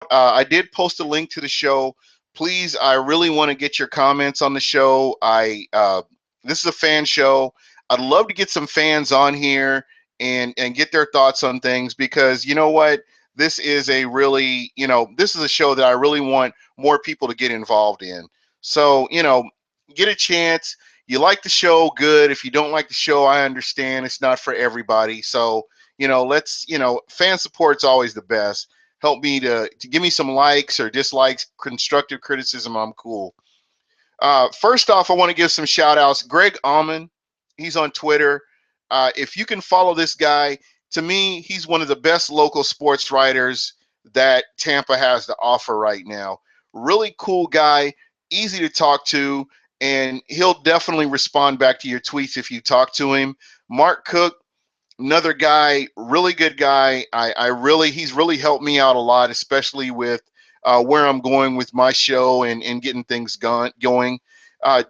I did post a link to the show. Please, I really want to get your comments on the show. This is a fan show. I'd love to get some fans on here and get their thoughts on things, because you know what? This is a really, this is a show that I really want more people to get involved in. So, get a chance. You like the show, good. If you don't like the show, I understand. It's not for everybody. So, fan support's always the best. Help me to give me some likes or dislikes, constructive criticism. I'm cool. First off, I want to give some shout outs. Greg Almond, he's on Twitter. If you can follow this guy, to me, he's one of the best local sports writers that Tampa has to offer right now. Really cool guy, easy to talk to, and he'll definitely respond back to your tweets if you talk to him. Mark Cook, another guy, really good guy. He's really helped me out a lot, especially with where I'm going with my show and getting things going.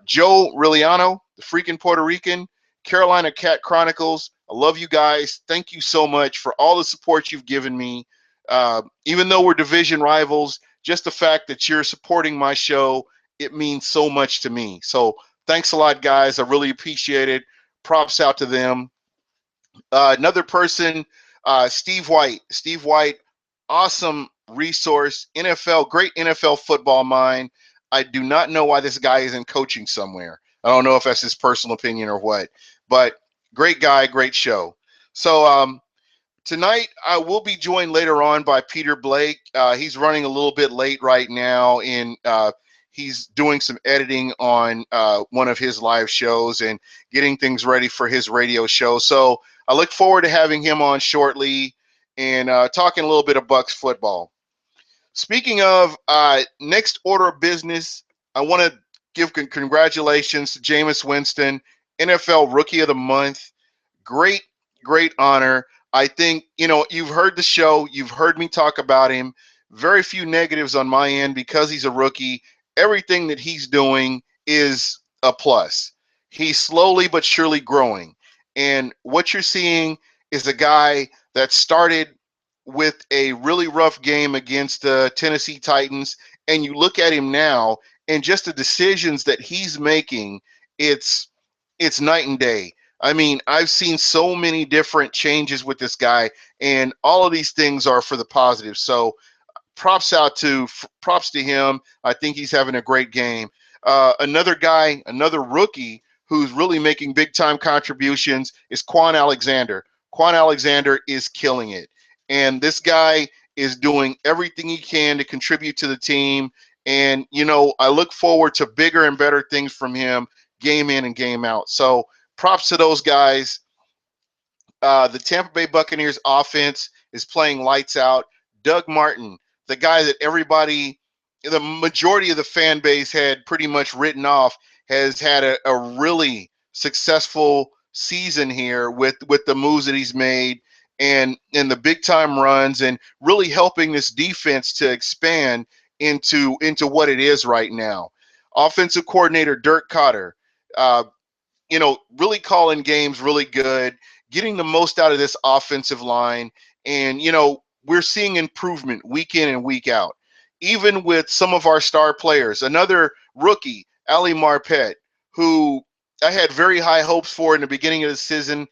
Joe Rilliano, the freaking Puerto Rican, Carolina Cat Chronicles. I love you guys. Thank you so much for all the support you've given me. Even though we're division rivals, just the fact that you're supporting my show, it means so much to me. So thanks a lot, guys. I really appreciate it. Props out to them. Another person, Steve White. Steve White, awesome resource, great NFL football mind. I do not know why this guy isn't coaching somewhere. I don't know if that's his personal opinion or what, but great guy, great show. So tonight I will be joined later on by Peter Blake. He's running a little bit late right now, and he's doing some editing on one of his live shows and getting things ready for his radio show. So I look forward to having him on shortly and talking a little bit of Bucs football. Speaking of next order of business, I want to give congratulations to Jameis Winston, NFL Rookie of the Month. Great, great honor. I think, you've heard the show. You've heard me talk about him. Very few negatives on my end because he's a rookie. Everything that he's doing is a plus. He's slowly but surely growing. And what you're seeing is a guy that started with a really rough game against the Tennessee Titans, and you look at him now and just the decisions that he's making, it's night and day. I mean, I've seen so many different changes with this guy, and all of these things are for the positive. So props to him. I think he's having a great game. Another guy, another rookie who's really making big time contributions is Quan Alexander. Quan Alexander is killing it. And this guy is doing everything he can to contribute to the team. And, I look forward to bigger and better things from him game in and game out. So props to those guys. The Tampa Bay Buccaneers offense is playing lights out. Doug Martin, the guy that the majority of the fan base had pretty much written off, has had a really successful season here with the moves that he's made and the big time runs, and really helping this defense to expand into what it is right now. Offensive coordinator Dirk Cotter, really calling games really good, getting the most out of this offensive line. And, we're seeing improvement week in and week out, even with some of our star players. Another rookie, Ali Marpet, who I had very high hopes for in the beginning of the season,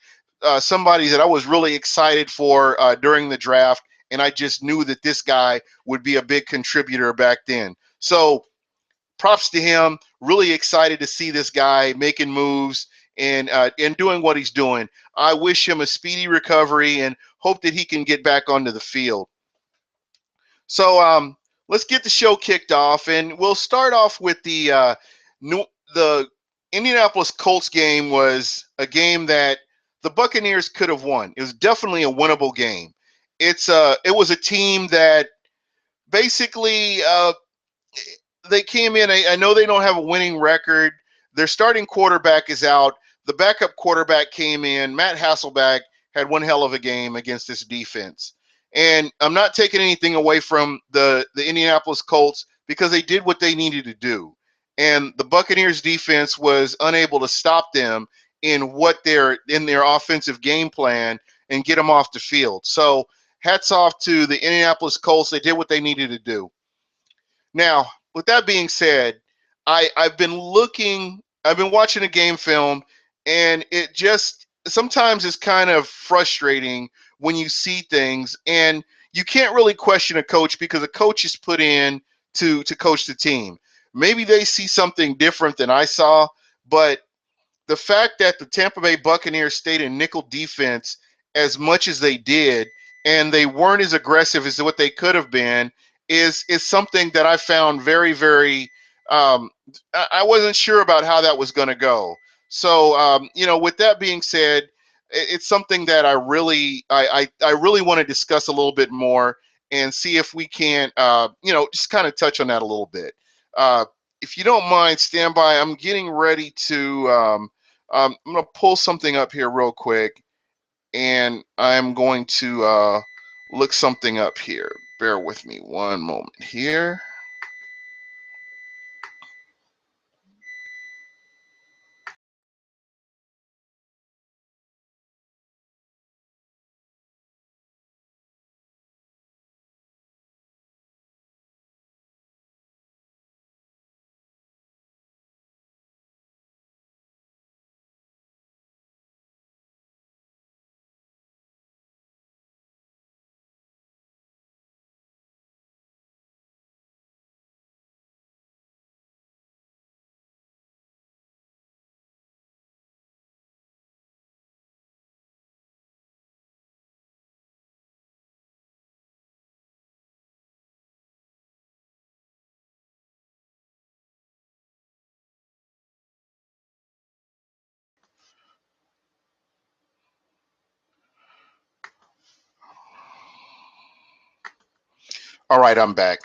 somebody that I was really excited for during the draft, and I just knew that this guy would be a big contributor back then. So props to him. Really excited to see this guy making moves and doing what he's doing. I wish him a speedy recovery and hope that he can get back onto the field. So let's get the show kicked off, and we'll start off with the Indianapolis Colts game. Was a game that the Buccaneers could have won. It was definitely a winnable game. It was a team that basically they came in. I know they don't have a winning record. Their starting quarterback is out. The backup quarterback came in. Matt Hasselbeck had one hell of a game against this defense. And I'm not taking anything away from the Indianapolis Colts because they did what they needed to do. And the Buccaneers defense was unable to stop them in their offensive game plan and get them off the field. So hats off to the Indianapolis Colts. They did what they needed to do. Now, with that being said, I've been watching a game film, and it just sometimes is kind of frustrating when you see things, and you can't really question a coach because a coach is put in to coach the team. Maybe they see something different than I saw, but the fact that the Tampa Bay Buccaneers stayed in nickel defense as much as they did, and they weren't as aggressive as what they could have been, is something that I found very, very. Um, I wasn't sure about how that was going to go. So, with that being said, it's something that I really want to discuss a little bit more and see if we can, just kind of touch on that a little bit. If you don't mind, stand by. I'm getting ready to. I'm going to pull something up here real quick, and I'm going to look something up here. Bear with me one moment here. All right, I'm back.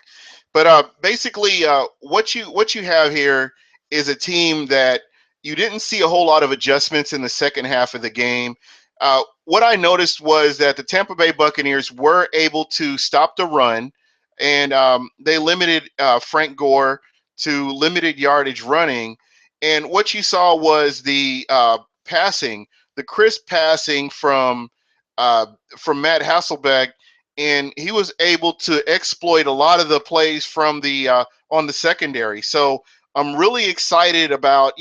But basically, what you have here is a team that you didn't see a whole lot of adjustments in the second half of the game. What I noticed was that the Tampa Bay Buccaneers were able to stop the run, and they limited Frank Gore to limited yardage running. And what you saw was the passing, the crisp passing uh, from Matt Hasselbeck, and he was able to exploit a lot of the plays from the on the secondary. So I'm really excited about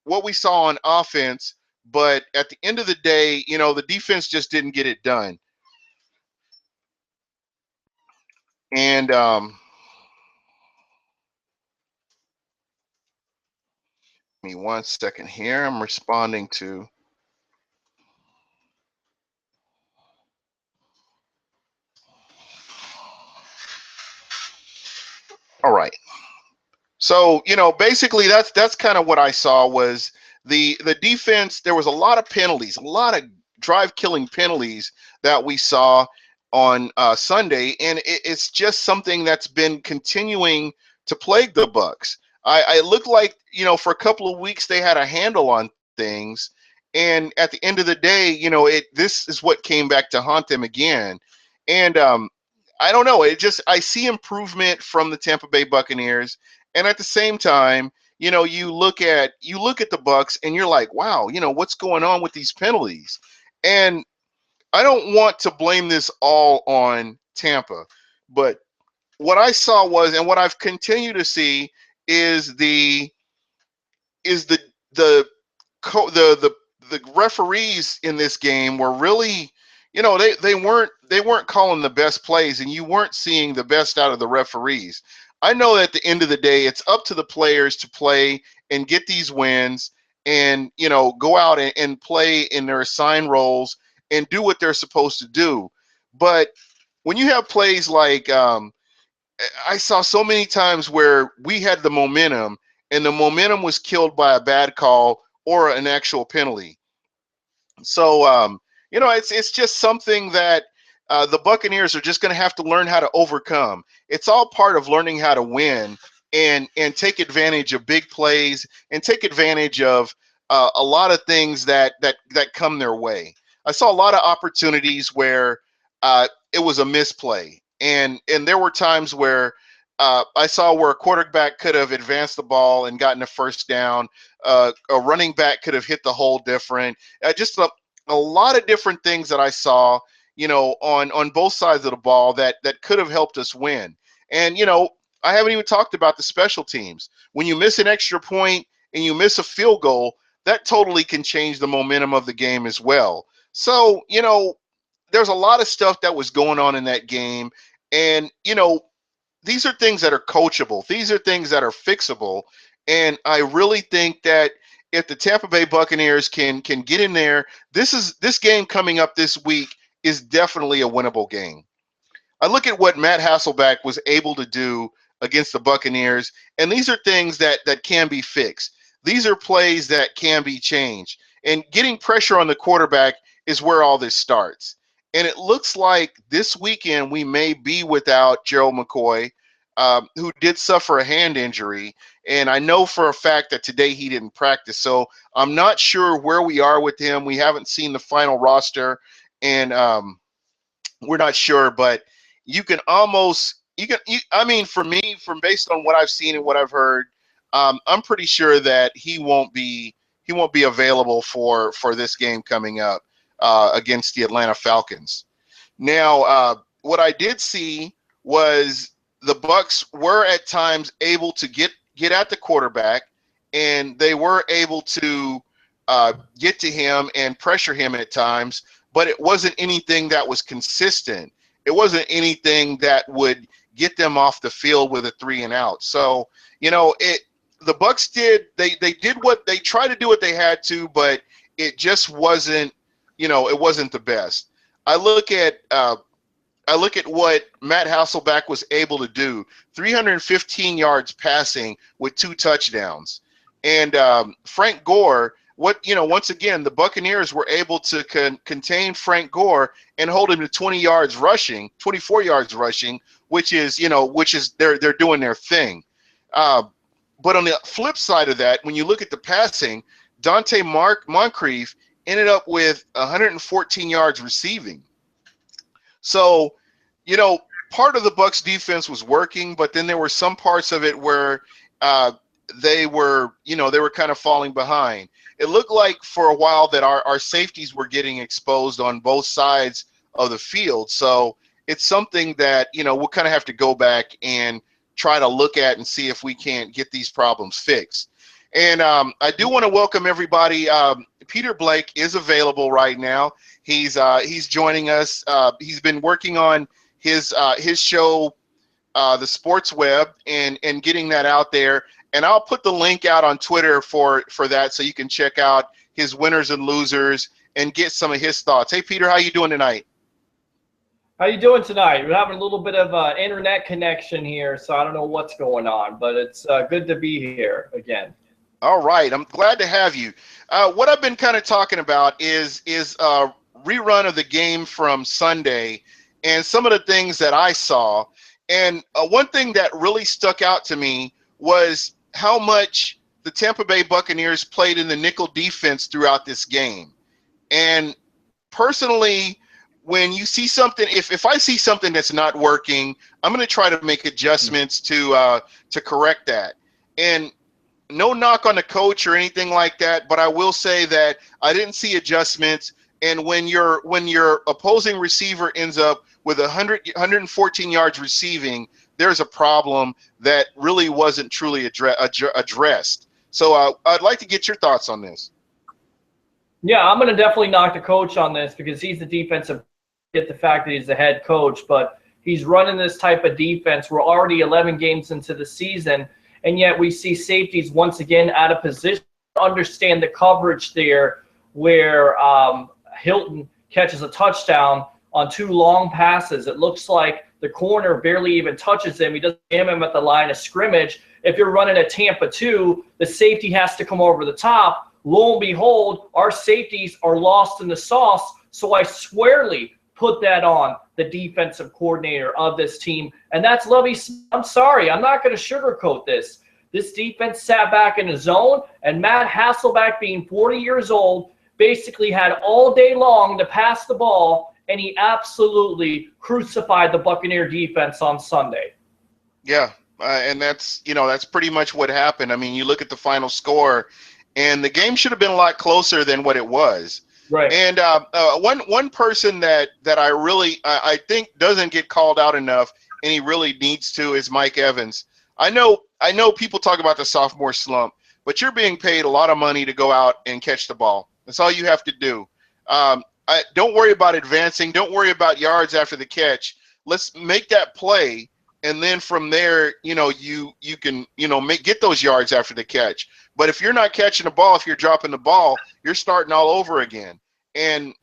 what we saw on offense, but at the end of the day, the defense just didn't get it done. And give me one second here. I'm responding to. All right. So, basically that's kind of what I saw was the defense. There was a lot of penalties, a lot of drive killing penalties that we saw on Sunday, and it's just something that's been continuing to plague the Bucs. I looked like, for a couple of weeks they had a handle on things, and at the end of the day, this is what came back to haunt them again. And I don't know. I see improvement from the Tampa Bay Buccaneers, and at the same time, you look at the Bucs and you're like, wow, what's going on with these penalties? And I don't want to blame this all on Tampa, but what I saw was, and what I've continued to see is the the referees in this game were really, they weren't calling the best plays, and you weren't seeing the best out of the referees. I know at the end of the day, it's up to the players to play and get these wins, and go out and play in their assigned roles and do what they're supposed to do. But when you have plays like I saw so many times where we had the momentum, and the momentum was killed by a bad call or an actual penalty. So, it's just something that the Buccaneers are just going to have to learn how to overcome. It's all part of learning how to win and take advantage of big plays and take advantage of a lot of things that come their way. I saw a lot of opportunities where it was a misplay, and there were times where I saw where a quarterback could have advanced the ball and gotten a first down. A running back could have hit the hole different. Just a lot of different things that I saw. on both sides of the ball that could have helped us win. And I haven't even talked about the special teams. When you miss an extra point and you miss a field goal, that totally can change the momentum of the game as well. So, there's a lot of stuff that was going on in that game. And, these are things that are coachable. These are things that are fixable. And I really think that if the Tampa Bay Buccaneers can get in there, this game coming up this week is definitely a winnable game. I look at what Matt Hasselbeck was able to do against the Buccaneers, and these are things that can be fixed. These are plays that can be changed. And getting pressure on the quarterback is where all this starts. And it looks like this weekend we may be without Gerald McCoy, who did suffer a hand injury. And I know for a fact that today he didn't practice. So I'm not sure where we are with him. We haven't seen the final roster, and we're not sure. But you can almost I mean, for me, from based on what I've seen and what I've heard, I'm pretty sure that he won't be available for this game coming up against the Atlanta Falcons. Now, what I did see was the Bucs were at times able to get at the quarterback, and they were able to get to him and pressure him at times, but it wasn't anything that was consistent. It wasn't anything that would get them off the field with a 3 and out. So, the Bucs did they tried to do what they had to, but it just wasn't, it wasn't the best. I look at what Matt Hasselbeck was able to do: 315 yards passing with 2 touchdowns. And Frank Gore, once again, the Buccaneers were able to contain Frank Gore and hold him to 24 yards rushing, which is they're doing their thing. But on the flip side of that, when you look at the passing, Dante Moncrief ended up with 114 yards receiving. So, part of the Bucs defense was working, but then there were some parts of it where they were kind of falling behind. It looked like for a while that our safeties were getting exposed on both sides of the field. So it's something that, we'll kind of have to go back and try to look at and see if we can't get these problems fixed. And I do want to welcome everybody. Peter Blake is available right now. He's joining us. He's been working on his show, The Sports Web, and getting that out there. And I'll put the link out on Twitter for that, so you can check out his winners and losers and get some of his thoughts. Hey, Peter, how you doing tonight? How you doing tonight? We're having a little bit of internet connection here, so I don't know what's going on, but it's good to be here again. All right, I'm glad to have you. What I've been kind of talking about is a rerun of the game from Sunday and some of the things that I saw. And one thing that really stuck out to me was how much the Tampa Bay Buccaneers played in the nickel defense throughout this game. And personally, when you see something, if I see something that's not working, I'm going to try to make adjustments to correct that. And no knock on the coach or anything like that, but I will say that I didn't see adjustments. And when your opposing receiver ends up with 114 yards receiving, there's a problem that really wasn't truly addressed. So I'd like to get your thoughts on this. Yeah, I'm going to definitely knock the coach on this because he's the defensive. Get the fact that he's the head coach, but he's running this type of defense. We're already 11 games into the season, and yet we see safeties once again out of position. Understand the coverage there where Hilton catches a touchdown on 2 long passes. It looks like the corner barely even touches him. He doesn't jam him at the line of scrimmage. If you're running a Tampa 2, the safety has to come over the top. Lo and behold, our safeties are lost in the sauce, so I swearly put that on the defensive coordinator of this team, and that's Lovie Smith. I'm sorry, I'm not going to sugarcoat this. This defense sat back in the zone, and Matt Hasselbeck, being 40 years old, basically had all day long to pass the ball, and he absolutely crucified the Buccaneer defense on Sunday. Yeah, and that's pretty much what happened. I mean, you look at the final score, and the game should have been a lot closer than what it was. Right. And one person that I think doesn't get called out enough, and he really needs to, is Mike Evans. I know people talk about the sophomore slump, but you're being paid a lot of money to go out and catch the ball. That's all you have to do. Don't worry about advancing. Don't worry about yards after the catch. Let's make that play, and then from there, you can get those yards after the catch. But if you're not catching the ball, if you're dropping the ball, you're starting all over again. And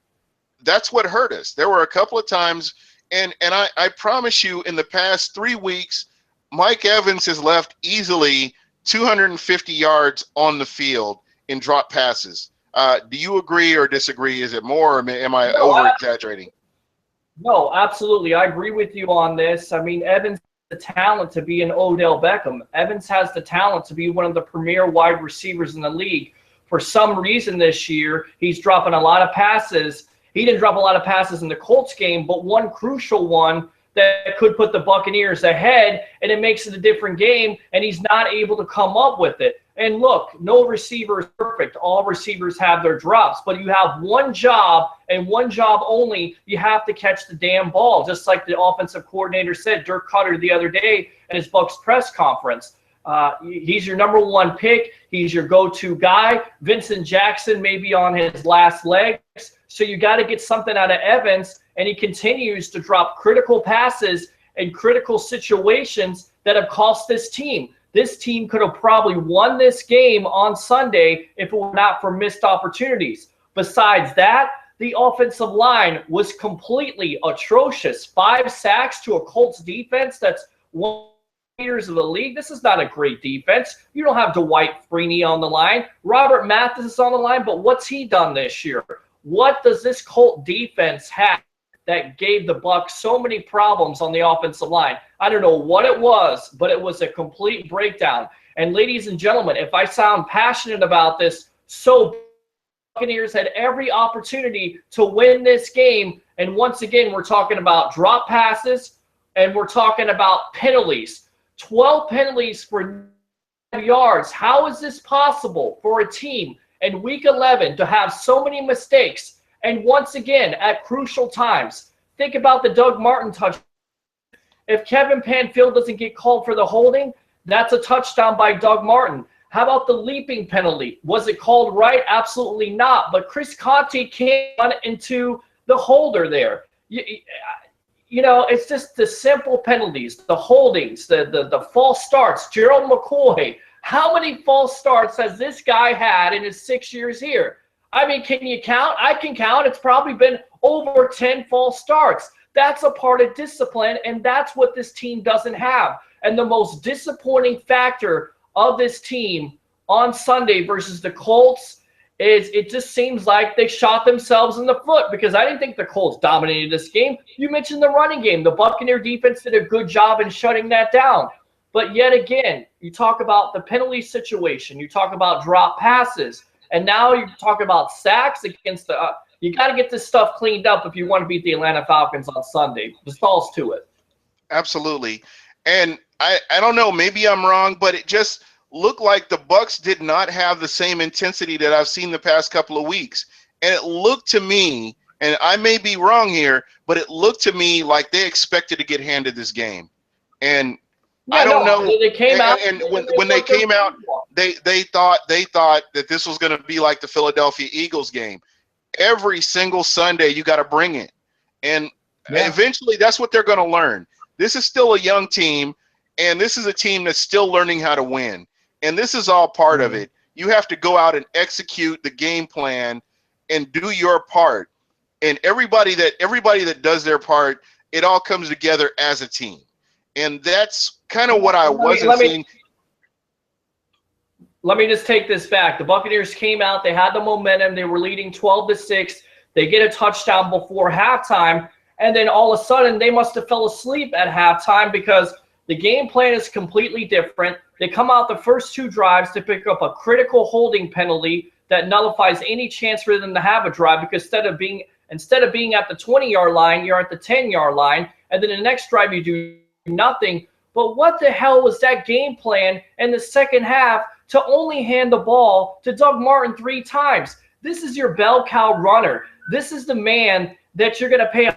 that's what hurt us. There were a couple of times, and I promise you, in the past 3 weeks, Mike Evans has left easily 250 yards on the field in drop passes. Do you agree or disagree? Is it more, or am I over-exaggerating? No, absolutely. I agree with you on this. I mean, Evans has the talent to be an Odell Beckham. Evans has the talent to be one of the premier wide receivers in the league. For some reason this year, he's dropping a lot of passes. He didn't drop a lot of passes in the Colts game, but one crucial one that could put the Buccaneers ahead, and it makes it a different game, and he's not able to come up with it. And look, no receiver is perfect. All receivers have their drops, but you have one job and one job only. You have to catch the damn ball, just like the offensive coordinator said, Dirk Cutter, the other day at his Bucs press conference. He's your number one pick. He's your go-to guy. Vincent Jackson may be on his last legs. So you got to get something out of Evans, and he continues to drop critical passes in critical situations that have cost this team. This team could have probably won this game on Sunday if it were not for missed opportunities. Besides that, the offensive line was completely atrocious. 5 sacks to a Colts defense that's one leaders of the league. This is not a great defense. You don't have Dwight Freeney on the line. Robert Mathis is on the line, but what's he done this year? What does this Colt defense have that gave the Bucs so many problems on the offensive line? I don't know what it was, but it was a complete breakdown. And ladies and gentlemen, if I sound passionate about this, so Buccaneers had every opportunity to win this game. And once again, we're talking about drop passes and we're talking about penalties. 12 penalties for yards. How is this possible for a team in Week 11 to have so many mistakes? And once again, at crucial times, think about the Doug Martin touchdown. If Kevin Panfield doesn't get called for the holding, that's a touchdown by Doug Martin. How about the leaping penalty? Was it called right? Absolutely not. But Chris Conte can't run into the holder there. It's just the simple penalties, the holdings, the false starts. Gerald McCoy, how many false starts has this guy had in his 6 years here? I mean, can you count? I can count. It's probably been over 10 false starts. That's a part of discipline, and that's what this team doesn't have. And the most disappointing factor of this team on Sunday versus the Colts is it just seems like they shot themselves in the foot, because I didn't think the Colts dominated this game. You mentioned the running game. The Buccaneer defense did a good job in shutting that down. But yet again, you talk about the penalty situation. You talk about drop passes. And now you talk about sacks against the you got to get this stuff cleaned up if you want to beat the Atlanta Falcons on Sunday. There's falls to it. Absolutely. And I don't know, maybe I'm wrong, but it just looked like the Bucs did not have the same intensity that I've seen the past couple of weeks. And it looked to me, and I may be wrong here, but it looked to me like they expected to get handed this game. And I don't know. They came out, and when they came out, they thought that this was going to be like the Philadelphia Eagles game. Every single Sunday, you got to bring it. And eventually, that's what they're going to learn. This is still a young team, and this is a team that's still learning how to win. And this is all part of it. You have to go out and execute the game plan and do your part. And everybody that does their part, it all comes together as a team. And that's kind of what I wasn't seeing. Let me just take this back. The Buccaneers came out. They had the momentum. They were leading 12-6. They get a touchdown before halftime. And then all of a sudden, they must have fell asleep at halftime because the game plan is completely different. They come out the first 2 drives to pick up a critical holding penalty that nullifies any chance for them to have a drive, because instead of being at the 20-yard line, you're at the 10-yard line. And then the next drive, you do nothing. But what the hell was that game plan in the second half to only hand the ball to Doug Martin 3 times? This is your bell cow runner. This is the man that you're going to pay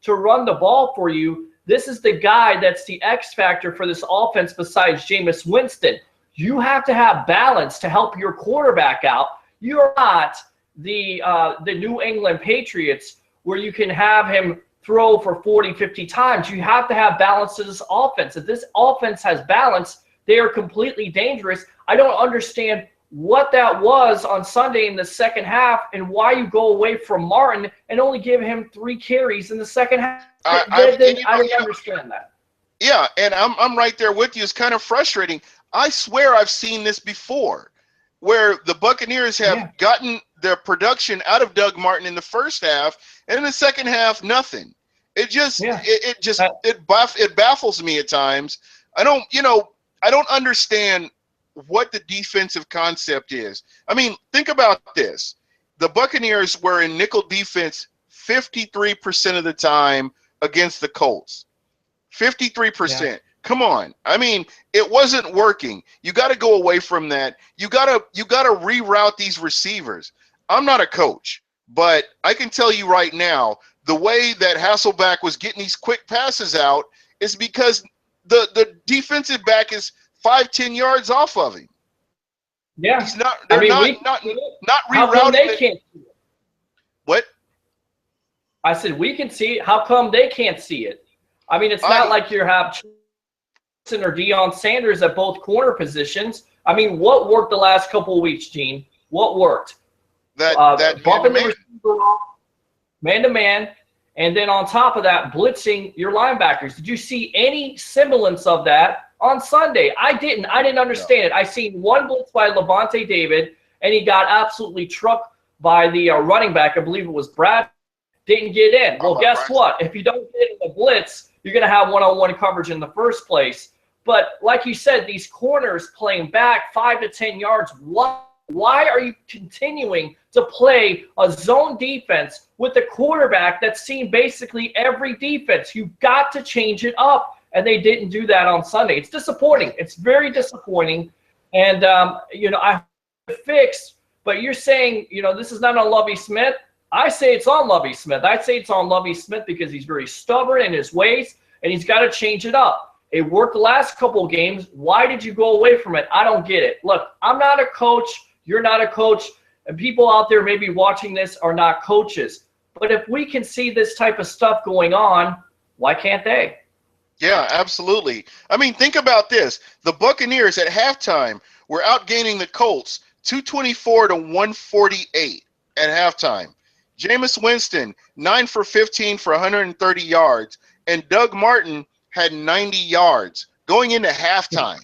to run the ball for you. This is the guy that's the X factor for this offense besides Jameis Winston. You have to have balance to help your quarterback out. You're not the New England Patriots where you can have him throw for 40, 50 times. You have to have balance to this offense. If this offense has balance, they are completely dangerous. I don't understand what that was on Sunday in the second half and why you go away from Martin and only give him 3 carries in the second half. I don't understand that. Yeah, and I'm right there with you. It's kind of frustrating. I swear I've seen this before, where the Buccaneers have gotten their production out of Doug Martin in the first half, and in the second half, nothing. It baffles me at times. I don't understand what the defensive concept is. I mean, think about this. The Buccaneers were in nickel defense 53% of the time against the Colts. 53%. Yeah. Come on. I mean, it wasn't working. You got to go away from that. You got to reroute these receivers. I'm not a coach, but I can tell you right now, the way that Hasselbeck was getting these quick passes out is because the defensive back is 5-10 yards off of him. Yeah. He's not rerouting. How come they can't see it? What? I said we can see it. How come they can't see it? I mean, it's not like you have Johnson or Deion Sanders at both corner positions. I mean, what worked the last couple of weeks, Gene? What worked? That bumping the receiver off, man-to-man, and then on top of that, blitzing your linebackers. Did you see any semblance of that on Sunday? I didn't understand it. I seen one blitz by Levante David, and he got absolutely trucked by the running back. I believe it was Brad. Didn't get in. Well, guess what? If you don't get in the blitz, you're going to have one-on-one coverage in the first place. But like you said, these corners playing back 5 to 10 yards, why are you continuing to play a zone defense with a quarterback that's seen basically every defense? You've got to change it up, and they didn't do that on Sunday. It's disappointing. It's very disappointing. And, I hope it fixed, but you're saying, this is not on Lovie Smith. I say it's on Lovie Smith. I'd say it's on Lovie Smith because he's very stubborn in his ways, and he's got to change it up. It worked the last couple of games. Why did you go away from it? I don't get it. Look, I'm not a coach. You're not a coach. And people out there maybe watching this are not coaches. But if we can see this type of stuff going on, why can't they? Yeah, absolutely. I mean, think about this. The Buccaneers at halftime were outgaining the Colts 224 to 148 at halftime. Jameis Winston, 9 for 15 for 130 yards, and Doug Martin had 90 yards going into halftime.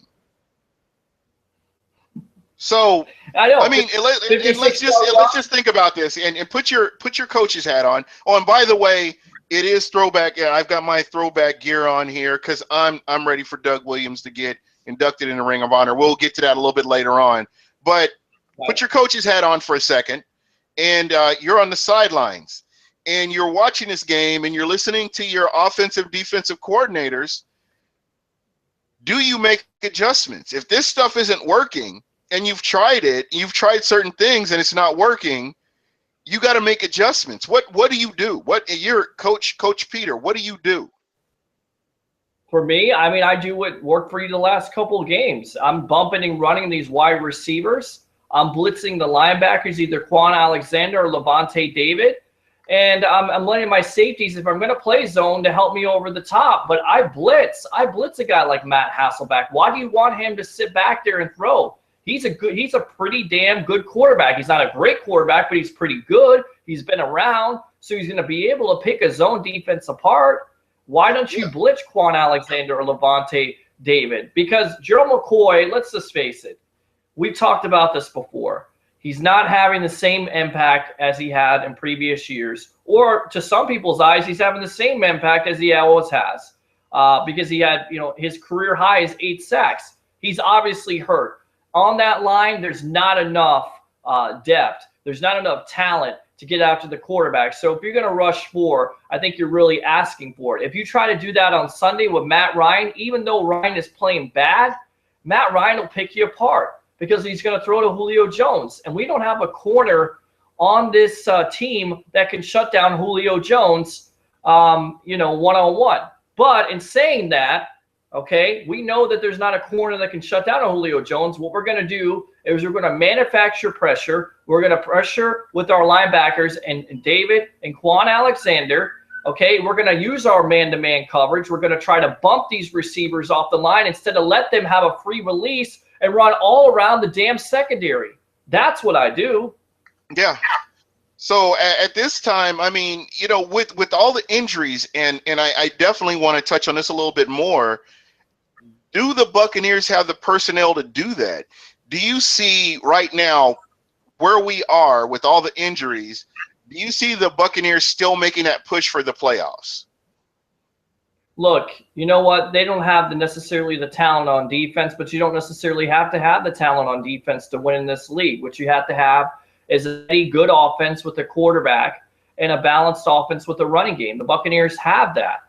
So I mean, let's just think about this and put your coach's hat on. Oh, and by the way, it is throwback. Yeah, I've got my throwback gear on here because I'm ready for Doug Williams to get inducted in the Ring of Honor. We'll get to that a little bit later on. But put your coach's hat on for a second, and you're on the sidelines, and you're watching this game, and you're listening to your offensive, defensive coordinators. Do you make adjustments? If this stuff isn't working, and you've tried certain things, and it's not working, you got to make adjustments. What do you do? You're Coach Peter, what do you do? For me, I mean, I do what worked for you the last couple of games. I'm bumping and running these wide receivers. I'm blitzing the linebackers, either Quan Alexander or Levante David. And I'm letting my safeties, if I'm going to play zone, to help me over the top. But I blitz a guy like Matt Hasselbeck. Why do you want him to sit back there and throw? He's a pretty damn good quarterback. He's not a great quarterback, but he's pretty good. He's been around, so he's going to be able to pick a zone defense apart. Why don't you blitz Quan Alexander or Levante David? Because Gerald McCoy, let's just face it, we've talked about this before. He's not having the same impact as he had in previous years, or to some people's eyes, he's having the same impact as he always has, because he had, his career high is 8 sacks. He's obviously hurt. On that line, there's not enough depth. There's not enough talent to get after the quarterback. So if you're going to rush 4, I think you're really asking for it. If you try to do that on Sunday with Matt Ryan, even though Ryan is playing bad, Matt Ryan will pick you apart because he's going to throw to Julio Jones. And we don't have a corner on this team that can shut down Julio Jones, one-on-one. But in saying that, okay, we know that there's not a corner that can shut down a Julio Jones. What we're going to do is we're going to manufacture pressure. We're going to pressure with our linebackers and David and Quan Alexander. Okay, we're going to use our man-to-man coverage. We're going to try to bump these receivers off the line instead of let them have a free release and run all around the damn secondary. That's what I do. Yeah. So at this time, I mean, with all the injuries, and I definitely want to touch on this a little bit more. Do the Buccaneers have the personnel to do that? Do you see right now where we are with all the injuries? Do you see the Buccaneers still making that push for the playoffs? Look, you know what? They don't have necessarily the talent on defense, but you don't necessarily have to have the talent on defense to win in this league. What you have to have is a good offense with a quarterback and a balanced offense with a running game. The Buccaneers have that.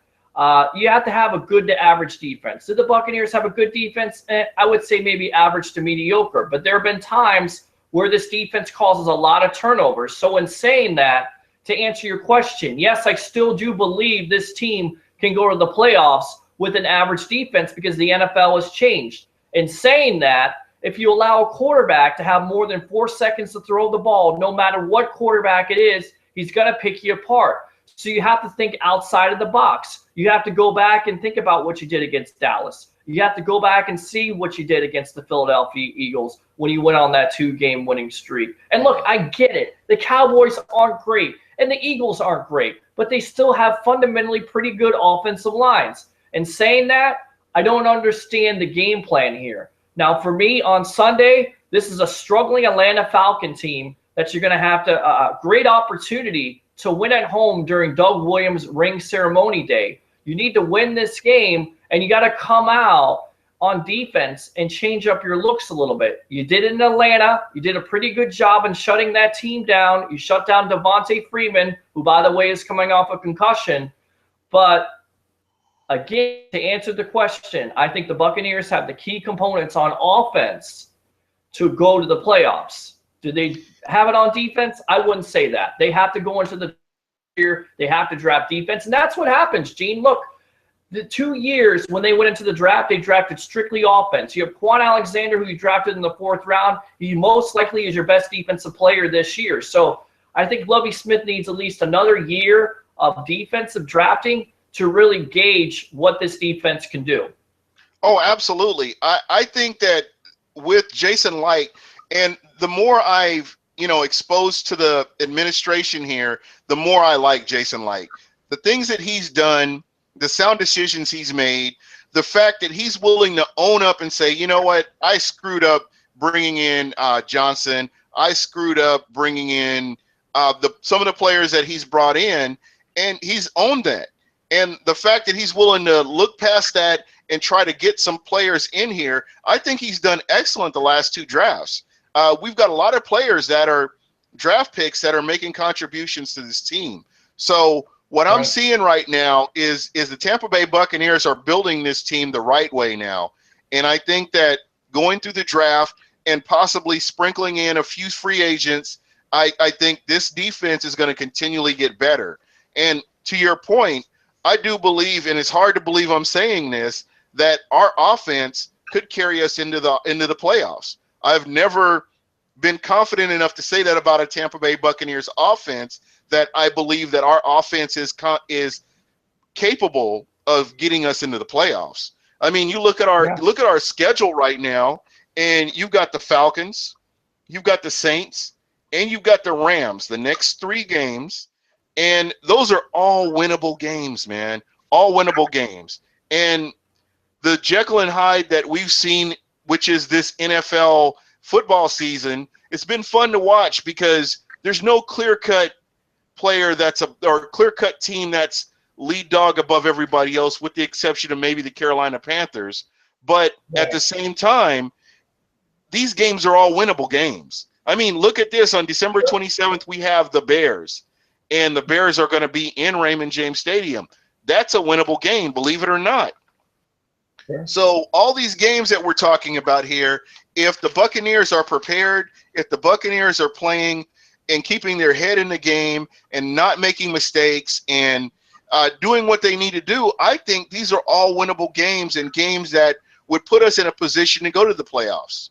You have to have a good to average defense. Did the Buccaneers have a good defense? I would say maybe average to mediocre. But there have been times where this defense causes a lot of turnovers. So in saying that, to answer your question, yes, I still do believe this team can go to the playoffs with an average defense because the NFL has changed. In saying that, if you allow a quarterback to have more than 4 seconds to throw the ball, no matter what quarterback it is, he's going to pick you apart. So you have to think outside of the box. You have to go back and think about what you did against Dallas. You have to go back and see what you did against the Philadelphia Eagles when you went on that 2-game winning streak. And look, I get it. The Cowboys aren't great and the Eagles aren't great, but they still have fundamentally pretty good offensive lines. And saying that, I don't understand the game plan here. Now, for me on Sunday, this is a struggling Atlanta Falcon team that you're going to have to a great opportunity to win at home during Doug Williams' ring ceremony day. You need to win this game, and you got to come out on defense and change up your looks a little bit. You did it in Atlanta. You did a pretty good job in shutting that team down. You shut down Devontae Freeman, who, by the way, is coming off a concussion. But again, to answer the question, I think the Buccaneers have the key components on offense to go to the playoffs. Do they have it on defense? I wouldn't say that. They have to go into the year. They have to draft defense. And that's what happens, Gene. Look, the 2 years when they went into the draft, they drafted strictly offense. You have Quan Alexander, who you drafted in the 4th round. He most likely is your best defensive player this year. So I think Lovie Smith needs at least another year of defensive drafting to really gauge what this defense can do. Oh, absolutely. I think that with Jason Light, and the more I've, exposed to the administration here, the more I like Jason Light. The things that he's done, the sound decisions he's made, the fact that he's willing to own up and say, you know what, I screwed up bringing in Johnson. I screwed up bringing in some of the players that he's brought in, and he's owned that. And the fact that he's willing to look past that and try to get some players in here, I think he's done excellent the last 2 drafts. We've got a lot of players that are draft picks that are making contributions to this team. So what I'm seeing right now is the Tampa Bay Buccaneers are building this team the right way now. And I think that going through the draft and possibly sprinkling in a few free agents, I think this defense is going to continually get better. And to your point, I do believe, and it's hard to believe I'm saying this, that our offense could carry us into the playoffs. I've never been confident enough to say that about a Tampa Bay Buccaneers offense, that I believe that our offense is capable of getting us into the playoffs. I mean, you look at our schedule right now, and you've got the Falcons, you've got the Saints, and you've got the Rams, the next 3 games. And those are all winnable games, man, all winnable games. And the Jekyll and Hyde that we've seen, which is this NFL football season, it's been fun to watch because there's no clear-cut player or clear-cut team that's lead dog above everybody else, with the exception of maybe the Carolina Panthers. But at the same time, these games are all winnable games. I mean, look at this. On December 27th, we have the Bears, and the Bears are going to be in Raymond James Stadium. That's a winnable game, believe it or not. Sure. So all these games that we're talking about here, if the Buccaneers are prepared, if the Buccaneers are playing and keeping their head in the game and not making mistakes and doing what they need to do, I think these are all winnable games and games that would put us in a position to go to the playoffs.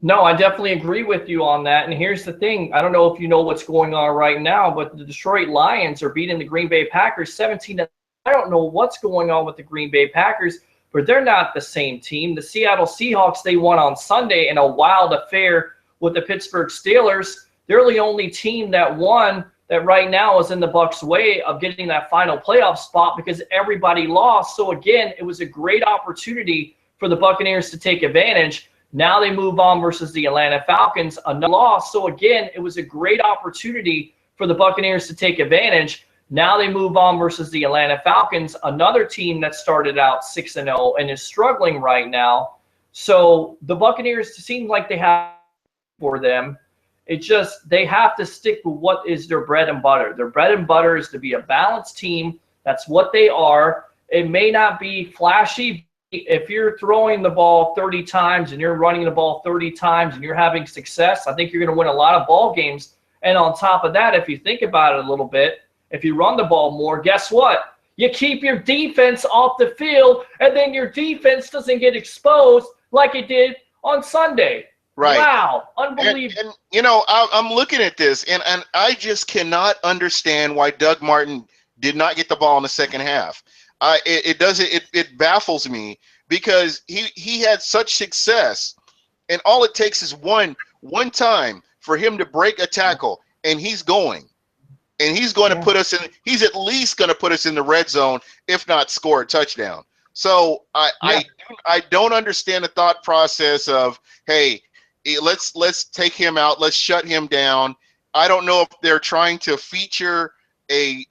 No, I definitely agree with you on that. And here's the thing. I don't know if you know what's going on right now, but the Detroit Lions are beating the Green Bay Packers 17-. I don't know what's going on with the Green Bay Packers, but they're not the same team. The Seattle Seahawks, they won on Sunday in a wild affair with the Pittsburgh Steelers. They're the only team that won that right now is in the Bucs' way of getting that final playoff spot because everybody lost. So, again, it was a great opportunity for the Buccaneers to take advantage. Now they move on versus the Atlanta Falcons, another loss. So, again, it was a great opportunity for the Buccaneers to take advantage. Now they move on versus the Atlanta Falcons, another team that started out 6-0 and is struggling right now. So the Buccaneers seem like they have for them. It's just they have to stick with what is their bread and butter. Their bread and butter is to be a balanced team. That's what they are. It may not be flashy. If you're throwing the ball 30 times and you're running the ball 30 times and you're having success, I think you're going to win a lot of ball games. And on top of that, if you think about it a little bit, if you run the ball more, guess what? You keep your defense off the field, and then your defense doesn't get exposed like it did on Sunday. Right. Wow. Unbelievable. And you know, I'm looking at this, and I just cannot understand why Doug Martin did not get the ball in the second half. It baffles me because he had such success, and all it takes is one time for him to break a tackle, and he's going. And he's going to put us in – he's at least going to put us in the red zone, if not score a touchdown. So I don't understand the thought process of, hey, let's take him out. Let's shut him down. I don't know if they're trying to feature a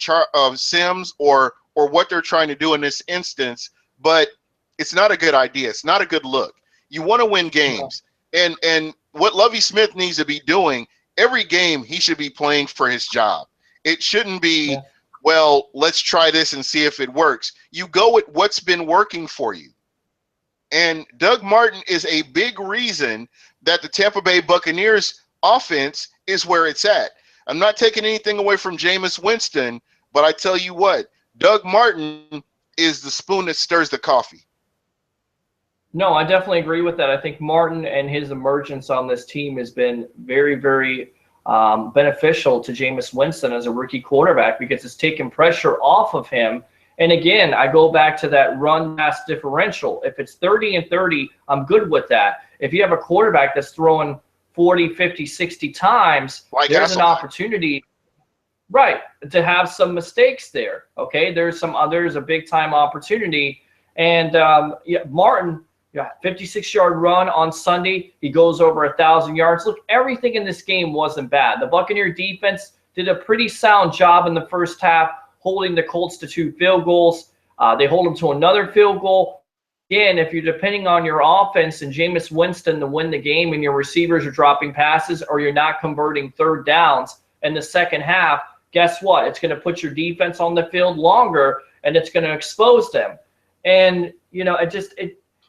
Sims or what they're trying to do in this instance, but it's not a good idea. It's not a good look. You want to win games. And what Lovie Smith needs to be doing, every game he should be playing for his job. It shouldn't be, well, let's try this and see if it works. You go with what's been working for you. And Doug Martin is a big reason that the Tampa Bay Buccaneers offense is where it's at. I'm not taking anything away from Jameis Winston, but I tell you what, Doug Martin is the spoon that stirs the coffee. No, I definitely agree with that. I think Martin and his emergence on this team has been very, very beneficial to Jameis Winston as a rookie quarterback because it's taken pressure off of him. And again, I go back to that run-pass differential. If it's 30-30, I'm good with that. If you have a quarterback that's throwing 40, 50, 60 times, there's an opportunity, right, to have some mistakes there. Okay, there's a big-time opportunity. And Martin, 56-yard run on Sunday. He goes over 1,000 yards. Look, everything in this game wasn't bad. The Buccaneer defense did a pretty sound job in the first half, holding the Colts to 2 field goals. They hold them to another field goal. Again, if you're depending on your offense and Jameis Winston to win the game and your receivers are dropping passes or you're not converting third downs in the second half, guess what? It's going to put your defense on the field longer and it's going to expose them. And, you know,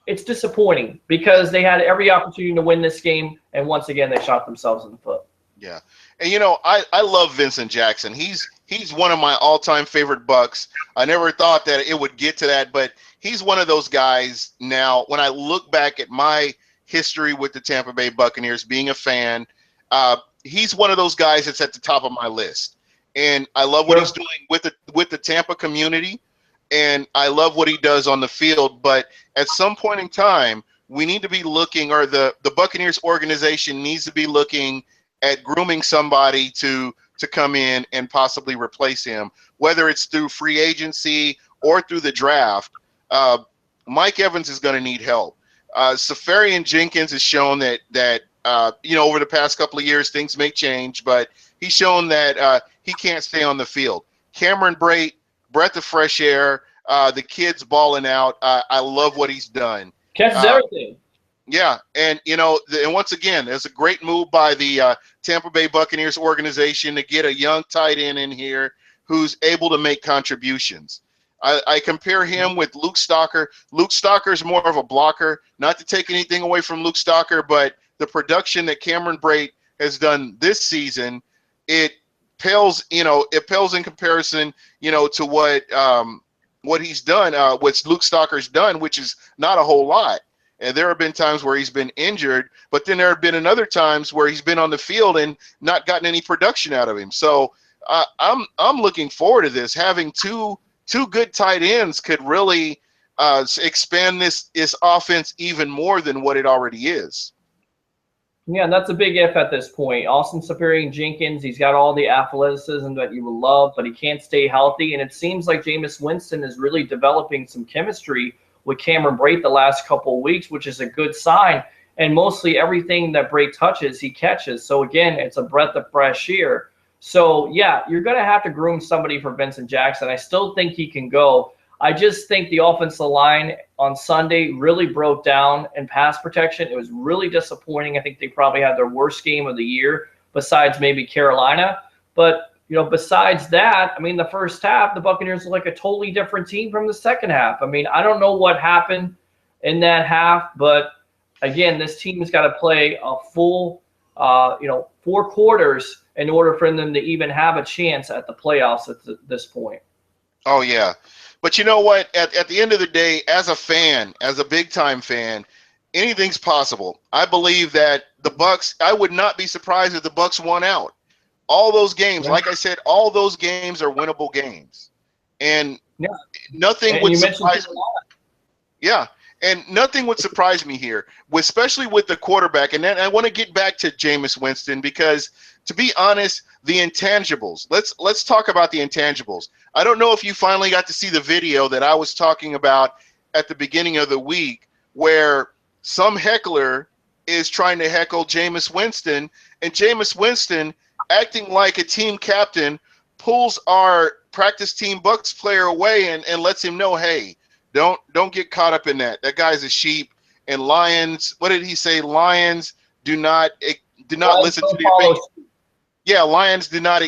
it's disappointing because they had every opportunity to win this game, and once again, they shot themselves in the foot. Yeah. And, you know, I love Vincent Jackson. He's one of my all-time favorite Bucs. I never thought that it would get to that, but he's one of those guys now. When I look back at my history with the Tampa Bay Buccaneers, being a fan, he's one of those guys that's at the top of my list. And I love what he's doing with the Tampa community. And I love what he does on the field, but at some point in time, we need to be looking, or the Buccaneers organization needs to be looking at grooming somebody to come in and possibly replace him, whether it's through free agency or through the draft. Mike Evans is going to need help. Safarian Jenkins has shown that over the past couple of years, things may change, but he's shown that he can't stay on the field. Cameron Brate, breath of fresh air. The kid's balling out. I love what he's done. Catches everything. Yeah, and and once again, there's a great move by the Tampa Bay Buccaneers organization to get a young tight end in here who's able to make contributions. I compare him with Luke Stalker. Luke Stalker is more of a blocker. Not to take anything away from Luke Stalker, but the production that Cameron Brate has done this season, it pales in comparison, to what he's done, what Luke Stalker's done, which is not a whole lot. And there have been times where he's been injured, but then there have been another times where he's been on the field and not gotten any production out of him. So I'm looking forward to this. Having two good tight ends could really expand this offense even more than what it already is. Yeah, and that's a big if at this point. Austin Seferian-Jenkins, he's got all the athleticism that you would love, but he can't stay healthy. And it seems like Jameis Winston is really developing some chemistry with Cameron Brate the last couple of weeks, which is a good sign. And mostly everything that Brate touches, he catches. So, again, it's a breath of fresh air. So, yeah, you're going to have to groom somebody for Vincent Jackson. I still think he can go. I just think the offensive line on Sunday really broke down in pass protection. It was really disappointing. I think they probably had their worst game of the year besides maybe Carolina. But, besides that, I mean, the first half, the Buccaneers look like a totally different team from the second half. I mean, I don't know what happened in that half, but, again, this team has got to play a full, 4 quarters in order for them to even have a chance at the playoffs at this point. Oh, yeah. But you know what? At the end of the day, as a fan, as a big-time fan, anything's possible. I believe that the Bucs, I would not be surprised if the Bucs won out. All those games, like I said, all those games are winnable games. And nothing would surprise me. Yeah, and nothing would surprise me here, especially with the quarterback. And then I want to get back to Jameis Winston because, to be honest, the intangibles. Let's talk about the intangibles. I don't know if you finally got to see the video that I was talking about at the beginning of the week where some heckler is trying to heckle Jameis Winston, and Jameis Winston, acting like a team captain, pulls our practice team Bucs player away and lets him know, hey, don't get caught up in that. That guy's a sheep. And lions, what did he say? Lions do not listen to the opinion. Yeah, lions do not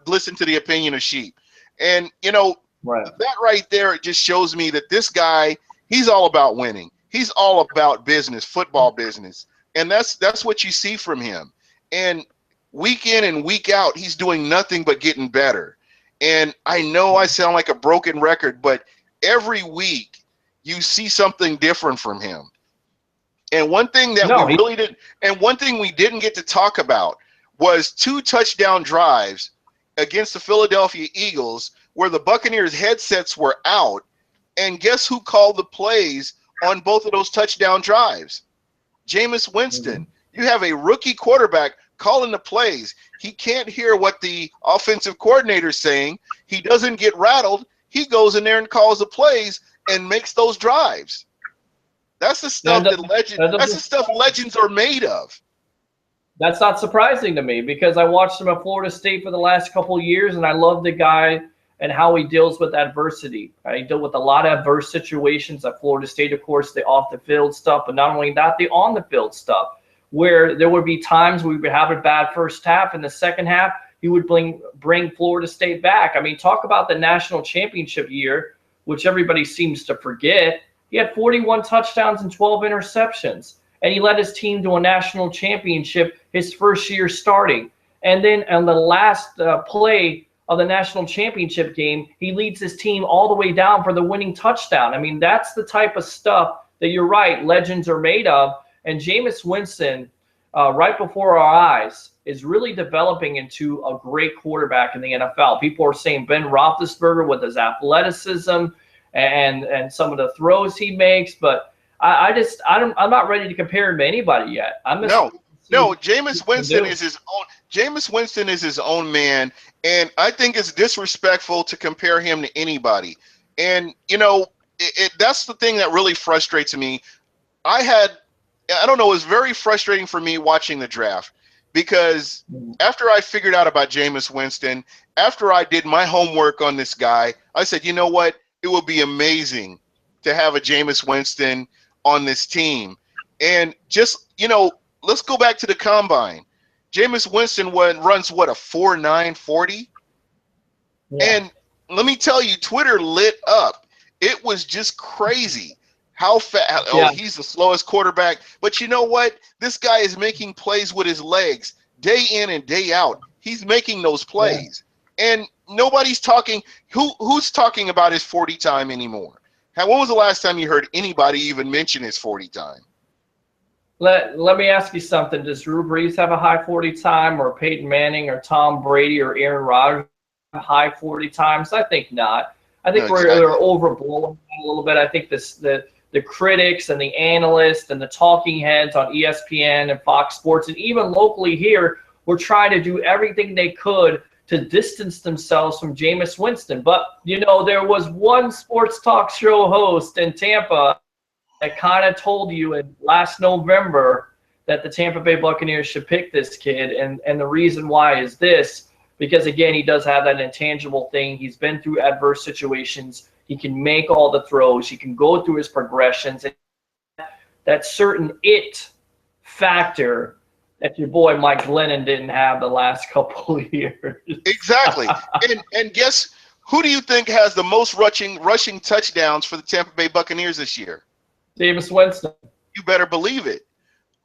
listen to the opinion of sheep. And, that right there, it just shows me that this guy, he's all about winning. He's all about business, football business. And that's what you see from him. And week in and week out, he's doing nothing but getting better. And I know I sound like a broken record, but every week you see something different from him. And one thing we didn't get to talk about was 2 touchdown drives against the Philadelphia Eagles where the Buccaneers headsets were out. And guess who called the plays on both of those touchdown drives? Jameis Winston. You have a rookie quarterback calling the plays. He can't hear what the offensive coordinator is saying. He doesn't get rattled. He goes in there and calls the plays and makes those drives. That's the stuff that's the stuff legends are made of. That's not surprising to me because I watched him at Florida State for the last couple of years, and I love the guy and how he deals with adversity. He dealt with a lot of adverse situations at Florida State, of course, the off-the-field stuff, but not only that, the on-the-field stuff, where there would be times we would have a bad first half. In the second half, he would bring Florida State back. I mean, talk about the national championship year, which everybody seems to forget. He had 41 touchdowns and 12 interceptions. And he led his team to a national championship his first year starting. And then on the last play of the national championship game, he leads his team all the way down for the winning touchdown. I mean, that's the type of stuff that you're right, legends are made of. And Jameis Winston, right before our eyes, is really developing into a great quarterback in the NFL. People are saying Ben Roethlisberger with his athleticism and some of the throws he makes, but I'm not ready to compare him to anybody yet. No, Jameis Winston is his own. Jameis Winston is his own man, and I think it's disrespectful to compare him to anybody. And that's the thing that really frustrates me. I don't know, it was very frustrating for me watching the draft because after I figured out about Jameis Winston, after I did my homework on this guy, I said, you know what? It would be amazing to have a Jameis Winston on this team. And just, let's go back to the combine. Jameis Winston runs, a 4.9 40? Yeah. And let me tell you, Twitter lit up. It was just crazy how fast. Yeah. Oh, he's the slowest quarterback. But you know what? This guy is making plays with his legs. day in and day out. He's making those plays, and nobody's talking. Who's talking about his 40 time anymore? When was the last time you heard anybody even mention his 40 time? Let me ask you something. Does Drew Brees have a high 40 time, or Peyton Manning, or Tom Brady, or Aaron Rodgers have high 40 times? I think not. I think we're overblowing a little bit. I think the critics and the analysts and the talking heads on ESPN and Fox Sports, and even locally here, were trying to do everything they could to distance themselves from Jameis Winston. But, there was one sports talk show host in Tampa that kind of told you in last November that the Tampa Bay Buccaneers should pick this kid. And the reason why is this, because, again, he does have that intangible thing. He's been through adverse situations. He can make all the throws. He can go through his progressions. And that certain it factor that your boy Mike Glennon didn't have the last couple of years. Exactly. and guess who do you think has the most rushing touchdowns for the Tampa Bay Buccaneers this year? Jameis Winston. You better believe it.